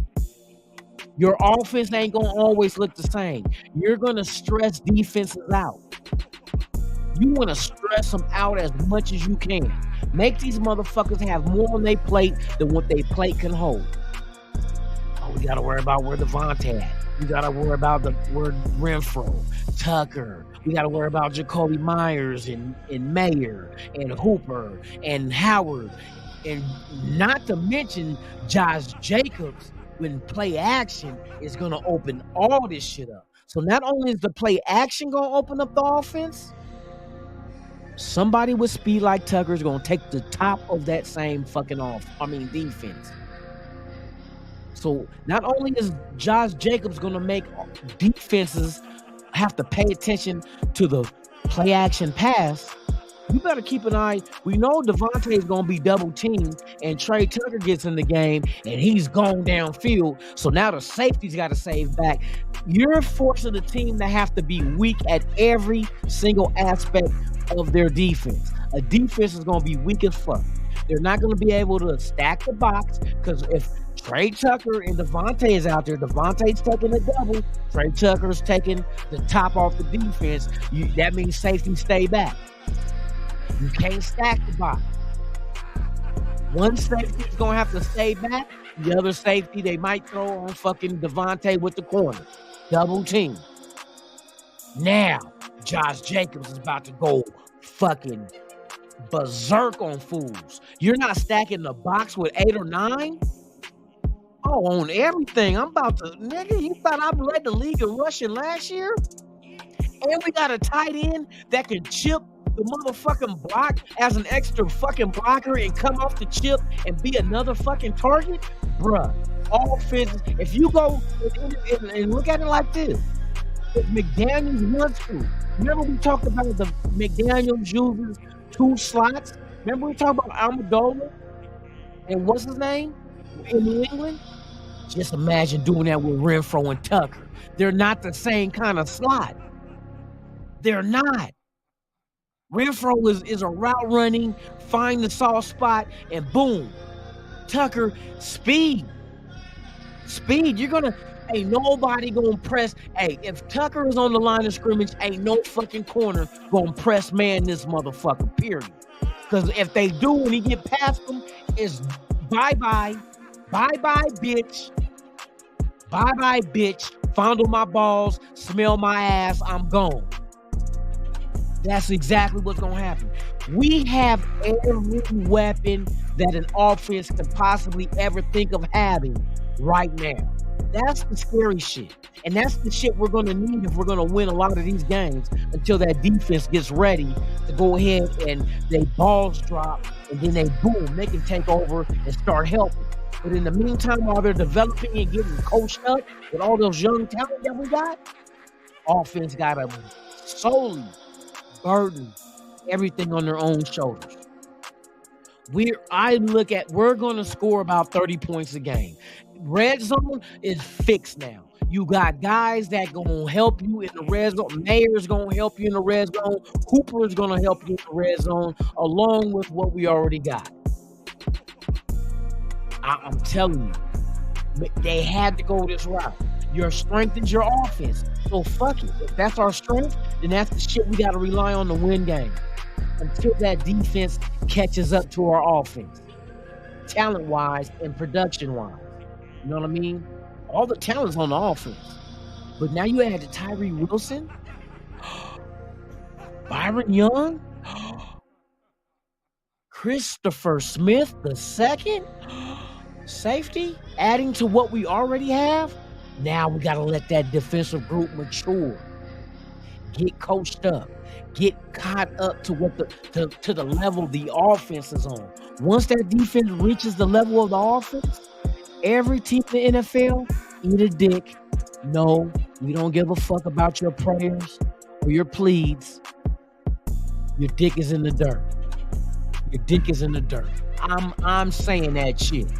Your offense ain't gonna always look the same. You're gonna stress defenses out. You want to stress them out as much as you can. Make these motherfuckers have more on their plate than what their plate can hold. Oh, we got to worry about where Devontae at. We got to worry about where Renfro, Tucker. We got to worry about Jacoby Myers and Mayer and Hooper and Howard. And not to mention Josh Jacobs, when play action is going to open all this shit up. So not only is the play action going to open up the offense, somebody with speed like Tucker is going to take the top of that same fucking defense. So not only is Josh Jacobs going to make defenses have to pay attention to the play action pass, you better keep an eye. We know Devontae is going to be double teamed, and Trey Tucker gets in the game and he's gone downfield. So now the safety's got to save back. You're forcing the team to have to be weak at every single aspect of their defense. A defense is going to be weak as fuck. They're not going to be able to stack the box, because if Trey Tucker and Devontae is out there, Devontae's taking the double, Trey Tucker's taking the top off the defense, that means safety stay back. You can't stack the box. One safety is going to have to stay back. The other safety, they might throw on fucking Devontae with the corner. Double team. Now, Josh Jacobs is about to go fucking berserk on fools. You're not stacking the box with 8 or 9? Oh, on everything. I'm about to, nigga, you thought I led the league in rushing last year? And we got a tight end that can chip the motherfucking block as an extra fucking blocker and come off the chip and be another fucking target? Bruh, offense, if you go and look at it like this, if McDaniels wants to, remember we talked about the McDaniels uses 2 slots? Remember we talked about Amendola and what's his name in New England? Just imagine doing that with Renfro and Tucker. They're not the same kind of slot. They're not. Renfro is a route running, find the soft spot, and boom. Tucker, speed. Ain't nobody gonna press. Hey, if Tucker is on the line of scrimmage, ain't no fucking corner gonna press man this motherfucker, period. Because if they do, when he get past them, it's bye-bye. Bye-bye, bitch. Bye-bye, bitch. Fondle my balls, smell my ass, I'm gone. That's exactly what's going to happen. We have every weapon that an offense could possibly ever think of having right now. That's the scary shit. And that's the shit we're going to need if we're going to win a lot of these games until that defense gets ready to go ahead and they balls drop and then they boom, they can take over and start helping. But in the meantime, while they're developing and getting coached up with all those young talent that we got, offense got to solely burden everything on their own shoulders. We're going to score about 30 points a game. Red zone is fixed now. You got guys that going to help you in the red zone. Mayer's going to help you in the red zone. Hooper's going to help you in the red zone, along with what we already got. I'm telling you, they had to go this route. Your strength is your offense. So fuck it. If that's our strength, then that's the shit we got to rely on to win games until that defense catches up to our offense, talent-wise and production-wise. You know what I mean? All the talent's on the offense. But now you add to Tyree Wilson, Byron Young, Christopher Smith II, safety, adding to what we already have. Now we got to let that defensive group mature, get coached up, get caught up to what to the level the offense is on. Once that defense reaches the level of the offense, every team in the NFL, eat a dick. No, we don't give a fuck about your prayers or your pleads. Your dick is in the dirt. Your dick is in the dirt. I'm saying that shit.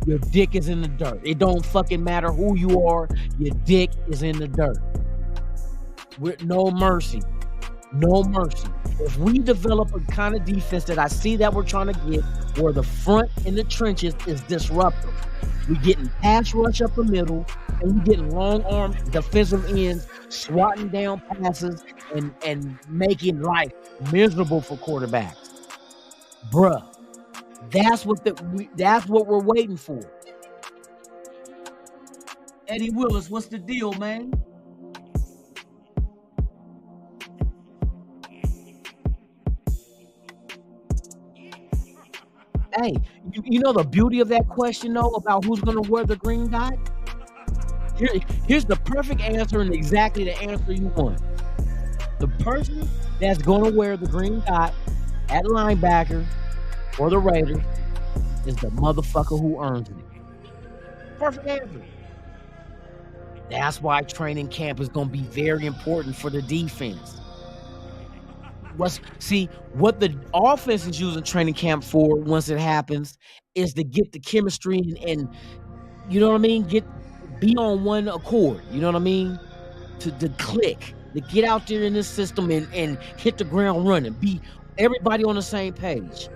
Your dick is in the dirt. It don't fucking matter who you are. Your dick is in the dirt. With no mercy. No mercy. If we develop a kind of defense that I see that we're trying to get, where the front in the trenches is disruptive, we getting pass rush up the middle, and we getting long arm defensive ends swatting down passes and making life miserable for quarterbacks. Bruh, that's what we're waiting for. Eddie Willis, what's the deal, man? Hey, you know the beauty of that question, though, about who's going to wear the green dot? Here's the perfect answer and exactly the answer you want. The person that's going to wear the green dot at linebacker for the Raiders is the motherfucker who earns it. Perfect answer. That's why training camp is going to be very important for the defense. What the offense is using training camp for once it happens is to get the chemistry and you know what I mean? Be on one accord. You know what I mean? To click, to get out there in this system and hit the ground running. Be everybody on the same page.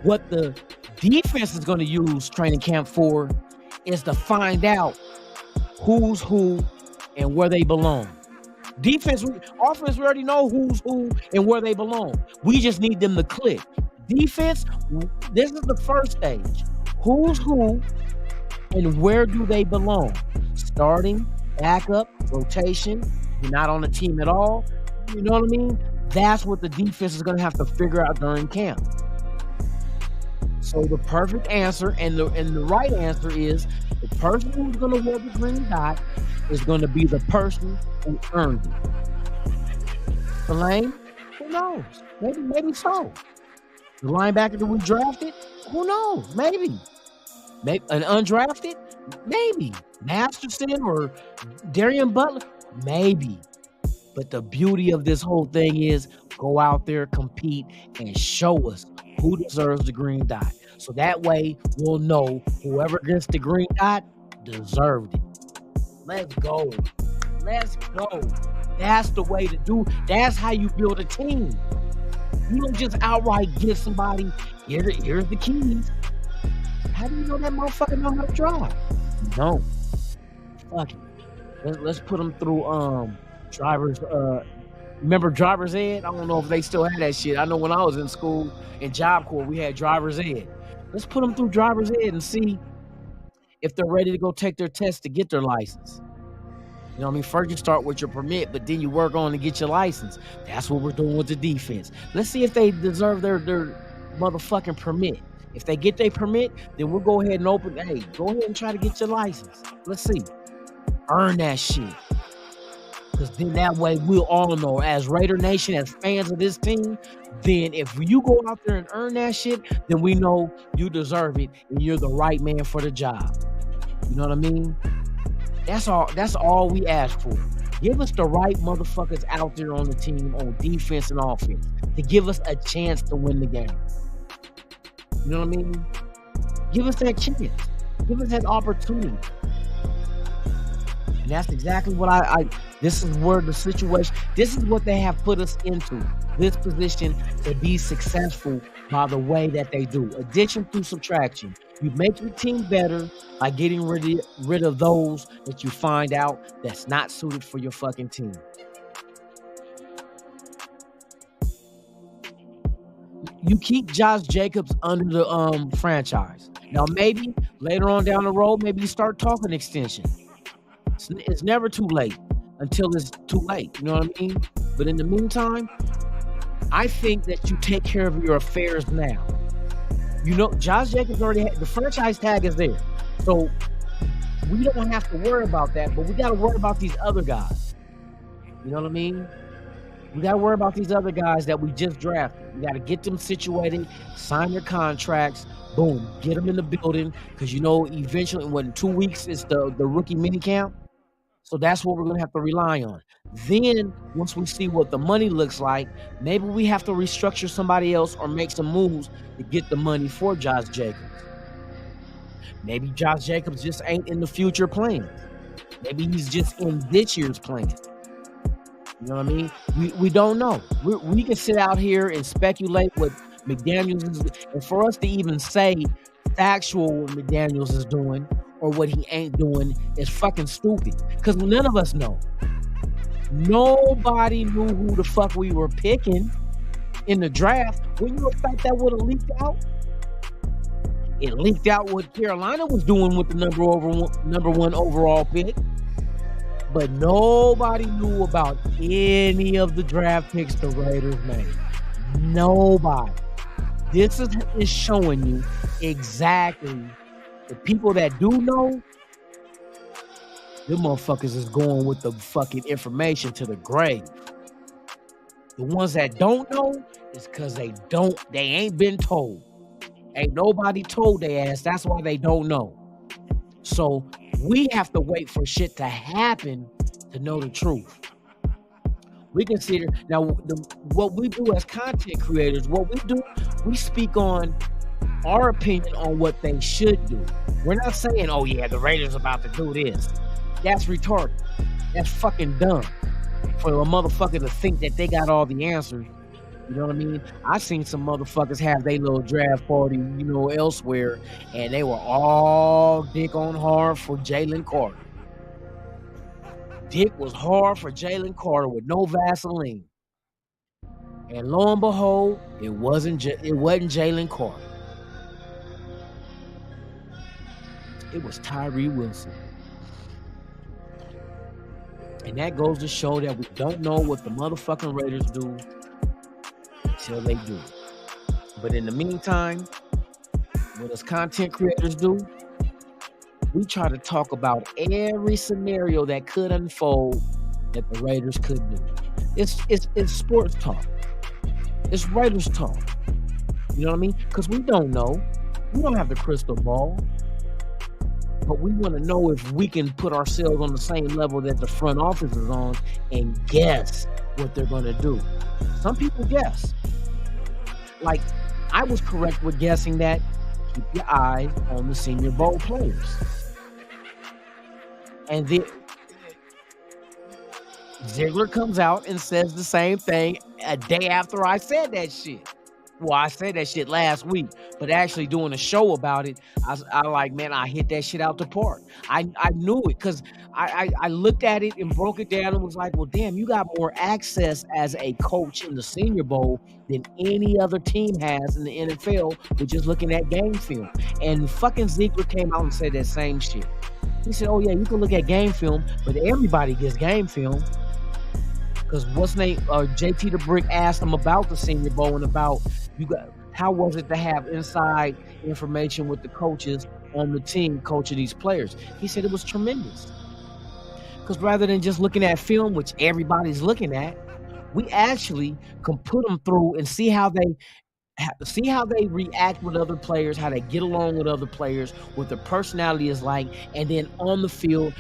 What the defense is going to use training camp for is to find out who's who and where they belong. Offense, we already know who's who and where they belong. We just need them to click. Defense, this is the first stage. Who's who and where do they belong? Starting, backup, rotation. You're not on the team at all. You know what I mean? That's what the defense is going to have to figure out during camp. So the perfect answer and the right answer is the person who's going to wear the green dot is going to be the person who earned it. The lane? Who knows? Maybe so. The linebacker that we drafted? Who knows? Maybe an undrafted? Maybe. Masterson or Darian Butler? Maybe. But the beauty of this whole thing is go out there, compete, and show us who deserves the green dot. So that way we'll know whoever gets the green dot deserved it. Let's go. Let's go. That's the way to do. That's how you build a team. You don't just outright give somebody, here's the keys. How do you know that motherfucker know how to drive? You don't. Fuck it. Let's put them through driver's remember driver's ed? I don't know if they still have that shit. I know when I was in school in Job Corps, we had driver's ed. Let's put them through driver's ed and see if they're ready to go take their test to get their license. You know what I mean? First you start with your permit, but then you work on to get your license. That's what we're doing with the defense. Let's see if they deserve their motherfucking permit. If they get their permit, then we'll go ahead and open. Hey, go ahead and try to get your license. Let's see. Earn that shit. Because then that way we'll all know, as Raider Nation, as fans of this team, then if you go out there and earn that shit, then we know you deserve it and you're the right man for the job. You know what I mean? That's all we ask for. Give us the right motherfuckers out there on the team on defense and offense to give us a chance to win the game. You know what I mean? Give us that chance. Give us that opportunity. And that's exactly what this is where the situation, this is what they have put us into, this position to be successful by the way that they do. Addition through subtraction. You make your team better by getting rid of those that you find out that's not suited for your fucking team. You keep Josh Jacobs under the franchise. Now maybe later on down the road, maybe you start talking extension. It's never too late until it's too late. You know what I mean? But in the meantime, I think that you take care of your affairs now. You know, Josh Jacobs already had the franchise tag is there. So we don't have to worry about that, but we got to worry about these other guys. You know what I mean? We got to worry about these other guys that we just drafted. We got to get them situated, sign their contracts, boom, get them in the building. Because, you know, eventually, in 2 weeks, it's the rookie mini camp. So that's what we're going to have to rely on. Then, once we see what the money looks like, maybe we have to restructure somebody else or make some moves to get the money for Josh Jacobs. Maybe Josh Jacobs just ain't in the future plan. Maybe he's just in this year's plan. You know what I mean? We don't know. We can sit out here and speculate what McDaniels is, and for us to even say factual what McDaniels is doing or what he ain't doing is fucking stupid. Because none of us know. Nobody knew who the fuck we were picking in the draft. When you thought that would have leaked out? It leaked out what Carolina was doing with the number one overall pick. But nobody knew about any of the draft picks the Raiders made. Nobody. This is showing you exactly the people that do know, them motherfuckers is going with the fucking information to the grave. The ones that don't know is because they ain't been told. Ain't nobody told their ass. That's why they don't know. So we have to wait for shit to happen to know the truth. We consider now what we do as content creators. What we do, we speak on our opinion on what they should do. We're not saying, "Oh yeah, the Raiders about to do this." That's retarded. That's fucking dumb for a motherfucker to think that they got all the answers. You know what I mean? I seen some motherfuckers have their little draft party, you know, elsewhere, and they were all dick on hard for Jalen Carter. Dick was hard for Jalen Carter with no Vaseline. And lo and behold, it wasn't Jalen Carter. It was Tyree Wilson. And that goes to show that we don't know what the motherfucking Raiders do until they do. But in the meantime, what us content creators do, we try to talk about every scenario that could unfold that the Raiders could do. It's sports talk. It's Raiders talk. You know what I mean? Because we don't know. We don't have the crystal ball. But we want to know if we can put ourselves on the same level that the front office is on and guess what they're going to do. Some people guess. Like, I was correct with guessing that keep your eyes on the Senior Bowl players. And then Ziegler comes out and says the same thing a day after I said that shit. Well, I said that shit last week, but actually doing a show about it, I like, man, I hit that shit out the park. I knew it because I looked at it and broke it down and was like, well, damn, you got more access as a coach in the Senior Bowl than any other team has in the NFL with just looking at game film. And fucking Ziegler came out and said that same shit. He said, "Oh yeah, you can look at game film, but everybody gets game film." Because JT the Brick asked him about the Senior Bowl and about how was it to have inside information with the coaches on the team coaching these players. He said it was tremendous. Because rather than just looking at film, which everybody's looking at, we actually can put them through and see how they react with other players, how they get along with other players, what their personality is like, and then on the field,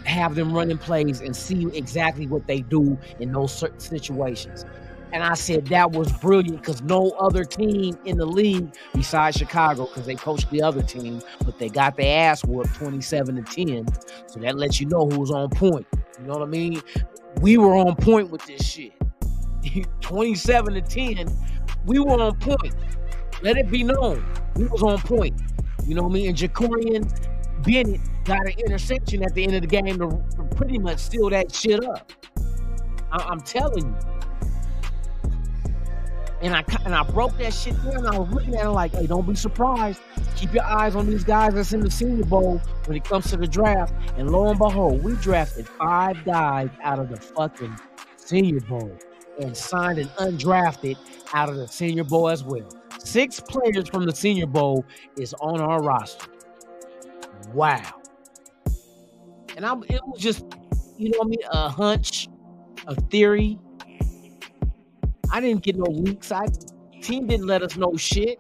have them running plays and see exactly what they do in those certain situations. And I said that was brilliant because no other team in the league besides Chicago, because they coached the other team, but they got their ass whooped 27-10. So that lets you know who was on point. You know what I mean? We were on point with this shit. 27-10, we were on point. Let it be known. We was on point. You know what I mean? And Jacorian Bennett got an interception at the end of the game to pretty much seal that shit up. I'm telling you. And I broke that shit down. And I was looking at it like, hey, don't be surprised. Keep your eyes on these guys that's in the Senior Bowl when it comes to the draft. And lo and behold, we drafted 5 guys out of the fucking Senior Bowl and signed an undrafted out of the Senior Bowl as well. 6 players from the Senior Bowl is on our roster. Wow. And it was just, you know what I mean, a hunch, a theory. I didn't get no leaks. Team didn't let us know shit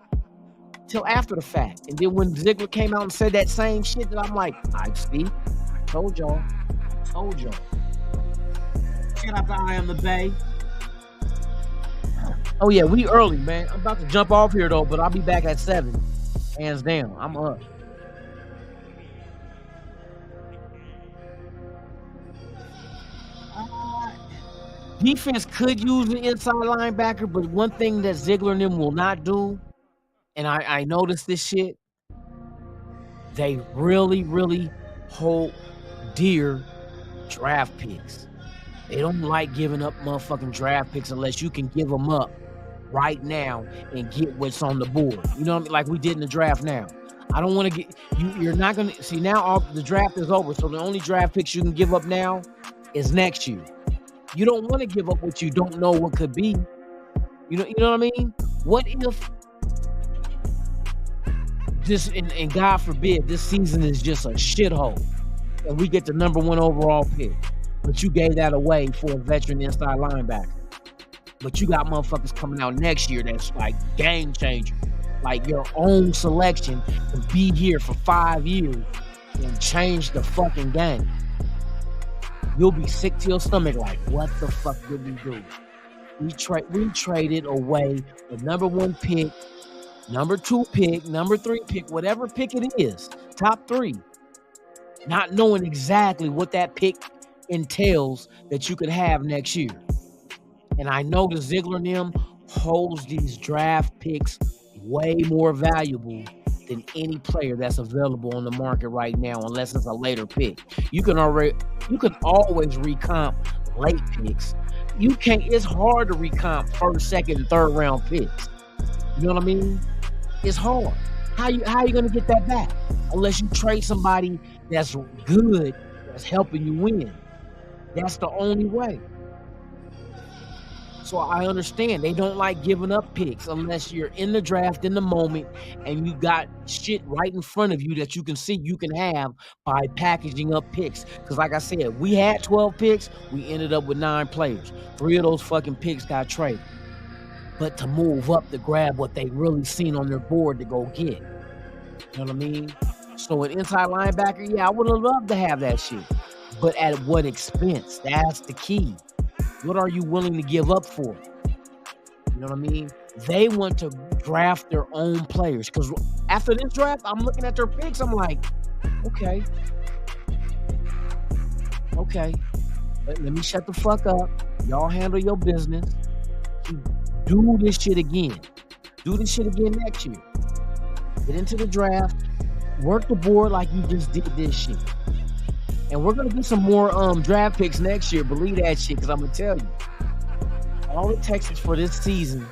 till after the fact. And then when Ziegler came out and said that same shit, that I'm like, I see. Told y'all. Shout out to I Am the Bay. Oh yeah, we early, man. I'm about to jump off here though, but I'll be back at 7. Hands down. I'm up. Defense could use an inside linebacker, but one thing that Ziegler and them will not do, and I noticed this shit, they really, really hold dear draft picks. They don't like giving up motherfucking draft picks unless you can give them up right now and get what's on the board. You know what I mean? Like we did in the draft now. I don't want to get you're not going to see now the draft is over. So the only draft picks you can give up now is next year. You don't want to give up what you don't know what could be. You know what I mean? What if this and God forbid this season is just a shithole and we get the number 1 overall pick, but you gave that away for a veteran inside linebacker. But you got motherfuckers coming out next year that's like game changer. Like your own selection to be here for 5 years and change the fucking game. You'll be sick to your stomach like, what the fuck did we do? We traded away the number 1 pick, number 2 pick, number 3 pick, whatever pick it is, top 3, not knowing exactly what that pick entails that you could have next year. And I know the Ziegler and them holds these draft picks way more valuable than any player that's available on the market right now, unless it's a later pick. You can always recomp late picks. It's hard to recomp first, second, and third round picks. You know what I mean? It's hard. How you gonna get that back? Unless you trade somebody that's good, that's helping you win. That's the only way. So I understand they don't like giving up picks unless you're in the draft in the moment and you got shit right in front of you that you can see you can have by packaging up picks. Because like I said, we had 12 picks. We ended up with 9 players. 3 of those fucking picks got traded. But to move up to grab what they really seen on their board to go get. You know what I mean? So an inside linebacker, yeah, I would have loved to have that shit. But at what expense? That's the key. What are you willing to give up for? You know what I mean? They want to draft their own players. Because after this draft, I'm looking at their picks. I'm like, okay. Let me shut the fuck up. Y'all handle your business. Do this shit again. Do this shit again next year. Get into the draft. Work the board like you just did this shit. And we're going to do some more draft picks next year. Believe that shit, because I'm going to tell you. All it takes is for this season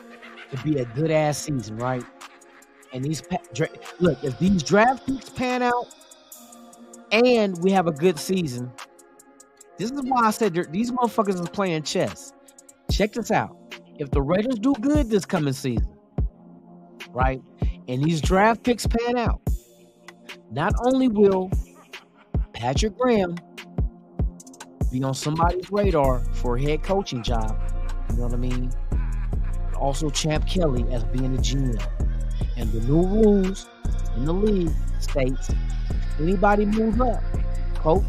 to be a good-ass season, right? And look, if these draft picks pan out and we have a good season. This is why I said these motherfuckers is playing chess. Check this out. If the Raiders do good this coming season, right, and these draft picks pan out, not only will Patrick Graham be on somebody's radar for a head coaching job, you know what I mean, but also Champ Kelly as being a GM. And the new rules in the league states if anybody moves up, coach,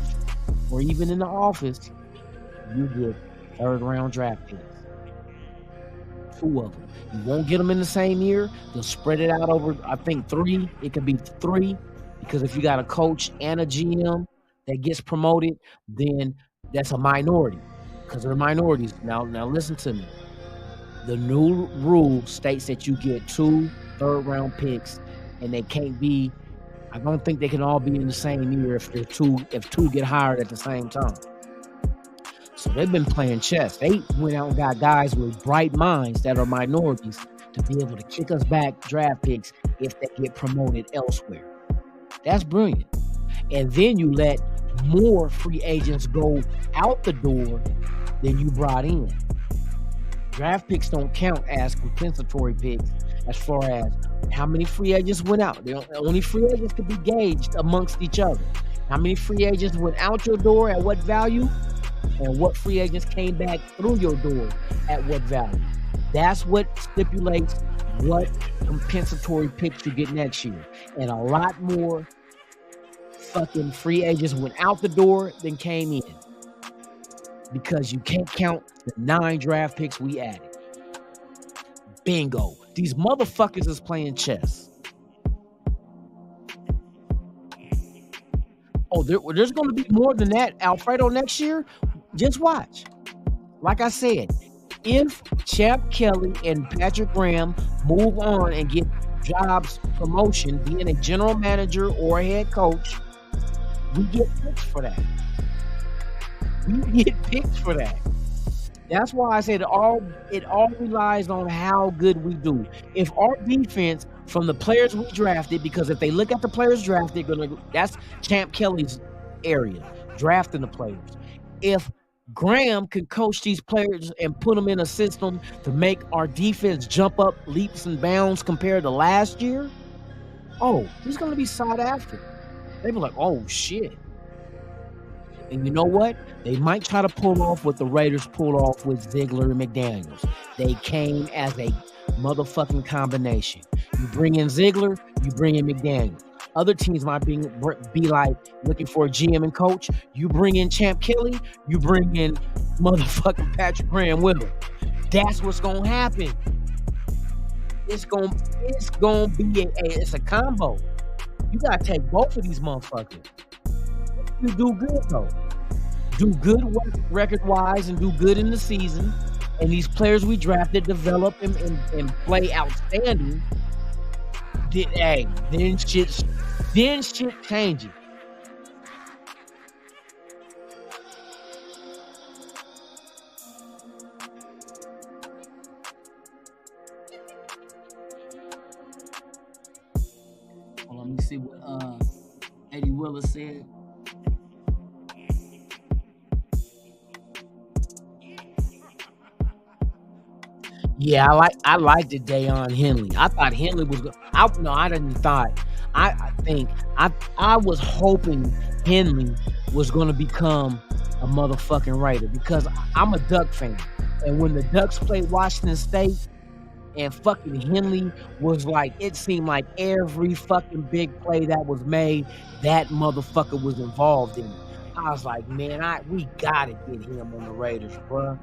or even in the office, you get third-round draft picks. 2 of them. You won't get them in the same year. They'll spread it out over, I think, 3. It could be 3, because if you got a coach and a GM that gets promoted, then that's a minority, because they're minorities. Now listen to me. The new rule states that you get 2 third-round picks, and they can't be. I don't think they can all be in the same year if two get hired at the same time. So they've been playing chess. They went out and got guys with bright minds that are minorities to be able to kick us back draft picks if they get promoted elsewhere. That's brilliant. And then you let more free agents go out the door than you brought in. Draft picks don't count as compensatory picks as far as how many free agents went out. Only free agents could be gauged amongst each other. How many free agents went out your door at what value, and what free agents came back through your door at what value. That's what stipulates what compensatory picks you get next year. And a lot more fucking free agents went out the door than came in, because you can't count the 9 draft picks we added. Bingo. These motherfuckers is playing chess. Oh, there's going to be more than that, Alfredo, next year. Just watch. Like I said, if Champ Kelly and Patrick Graham move on and get jobs promotion, being a general manager or a head coach, we get picks for that. We get picks for that. That's why I said it all relies on how good we do. If our defense from the players we drafted, because if they look at the players drafted, that's Champ Kelly's area, drafting the players. If Graham can coach these players and put them in a system to make our defense jump up leaps and bounds compared to last year, he's going to be sought after. They be like, oh, shit. And you know what? They might try to pull off what the Raiders pulled off with Ziegler and McDaniels. They came as a motherfucking combination. You bring in Ziegler, you bring in McDaniels. Other teams might be like looking for a GM and coach. You bring in Champ Kelly, you bring in motherfucking Patrick Graham with him. That's what's gonna happen. It's gonna be it's a combo. You gotta take both of these motherfuckers. You do good though. Do good record-wise and do good in the season. And these players we drafted develop and play outstanding. Then shit changes. Well, let me see what Eddie Willis said. Yeah, I liked it, Dayon Henley. I thought Henley was good. I was hoping Henley was going to become a motherfucking Raider, because I'm a Duck fan. And when the Ducks played Washington State and fucking Henley was like, it seemed like every fucking big play that was made, that motherfucker was involved in it. I was like, man, we got to get him on the Raiders, bruh.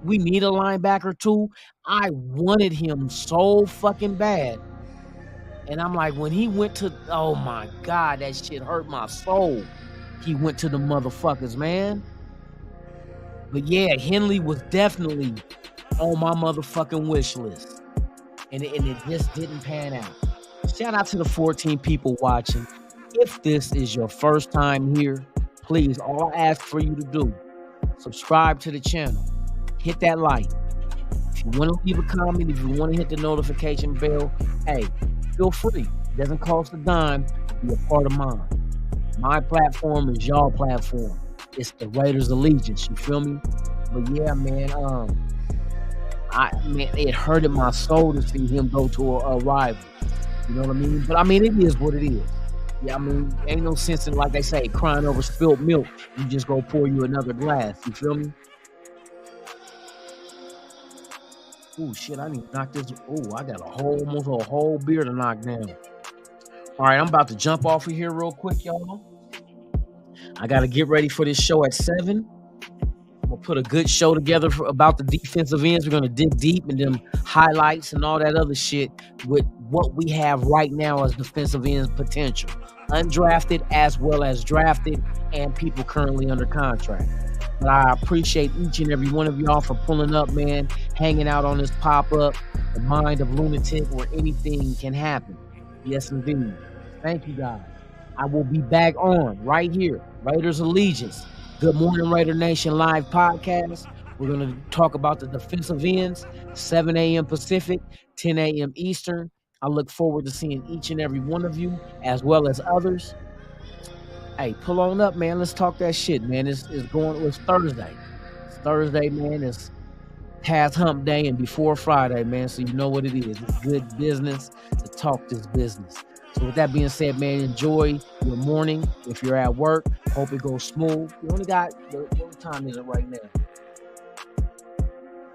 We need a linebacker too. I wanted him so fucking bad. And I'm like, when he went to, oh my God, that shit hurt my soul. He went to the motherfuckers, man. But yeah, Henley was definitely on my motherfucking wish list. And it just didn't pan out. Shout out to the 14 people watching. If this is your first time here, please, all I ask for you to do, subscribe to the channel. Hit that like. If you want to leave a comment, if you want to hit the notification bell, hey, feel free. It doesn't cost a dime to be a part of mine. My platform is y'all platform. It's the Raiders allegiance. You feel me? But yeah, man. It hurted my soul to see him go to a rival. You know what I mean? But I mean, it is what it is. Yeah, I mean, ain't no sense in, like they say, crying over spilled milk. You just go pour you another glass. You feel me? Oh shit! I need to knock this. Oh, I got almost a whole beer to knock down. All right, I'm about to jump off of here real quick, y'all. I got to get ready for this show at 7. I'm gonna put a good show together about the defensive ends. We're gonna dig deep in them highlights and all that other shit with what we have right now as defensive ends potential, undrafted as well as drafted, and people currently under contract. But I appreciate each and every one of y'all for pulling up, man, hanging out on this pop-up, the mind of Lunatic, where anything can happen. Yes, indeed. Thank you, guys. I will be back on right here, Raiders Allegiance. Good Morning Raider Nation live podcast. We're going to talk about the defensive ends, 7 a.m. Pacific, 10 a.m. Eastern. I look forward to seeing each and every one of you as well as others. Hey, pull on up, man. Let's talk that shit, man. It's Thursday. It's Thursday, man. It's past hump day and before Friday, man. So you know what it is. It's good business to talk this business. So with that being said, man, enjoy your morning. If you're at work, hope it goes smooth. We only got, what time is it right now?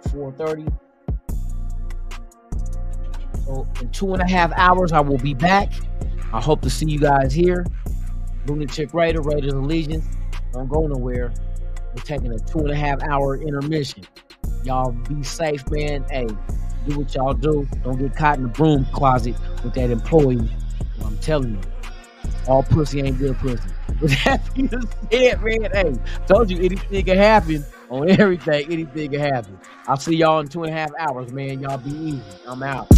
4:30. So in 2.5 hours, I will be back. I hope to see you guys here. Lunatic Raider, Raiders Allegiance. Don't go nowhere. We're taking a 2.5 hour intermission. Y'all be safe, man. Hey, do what y'all do. Don't get caught in the broom closet with that employee. I'm telling you, all pussy ain't good pussy. With that being said, man, hey, told you anything can happen on everything. Anything can happen. I'll see y'all in 2.5 hours, man. Y'all be easy. I'm out.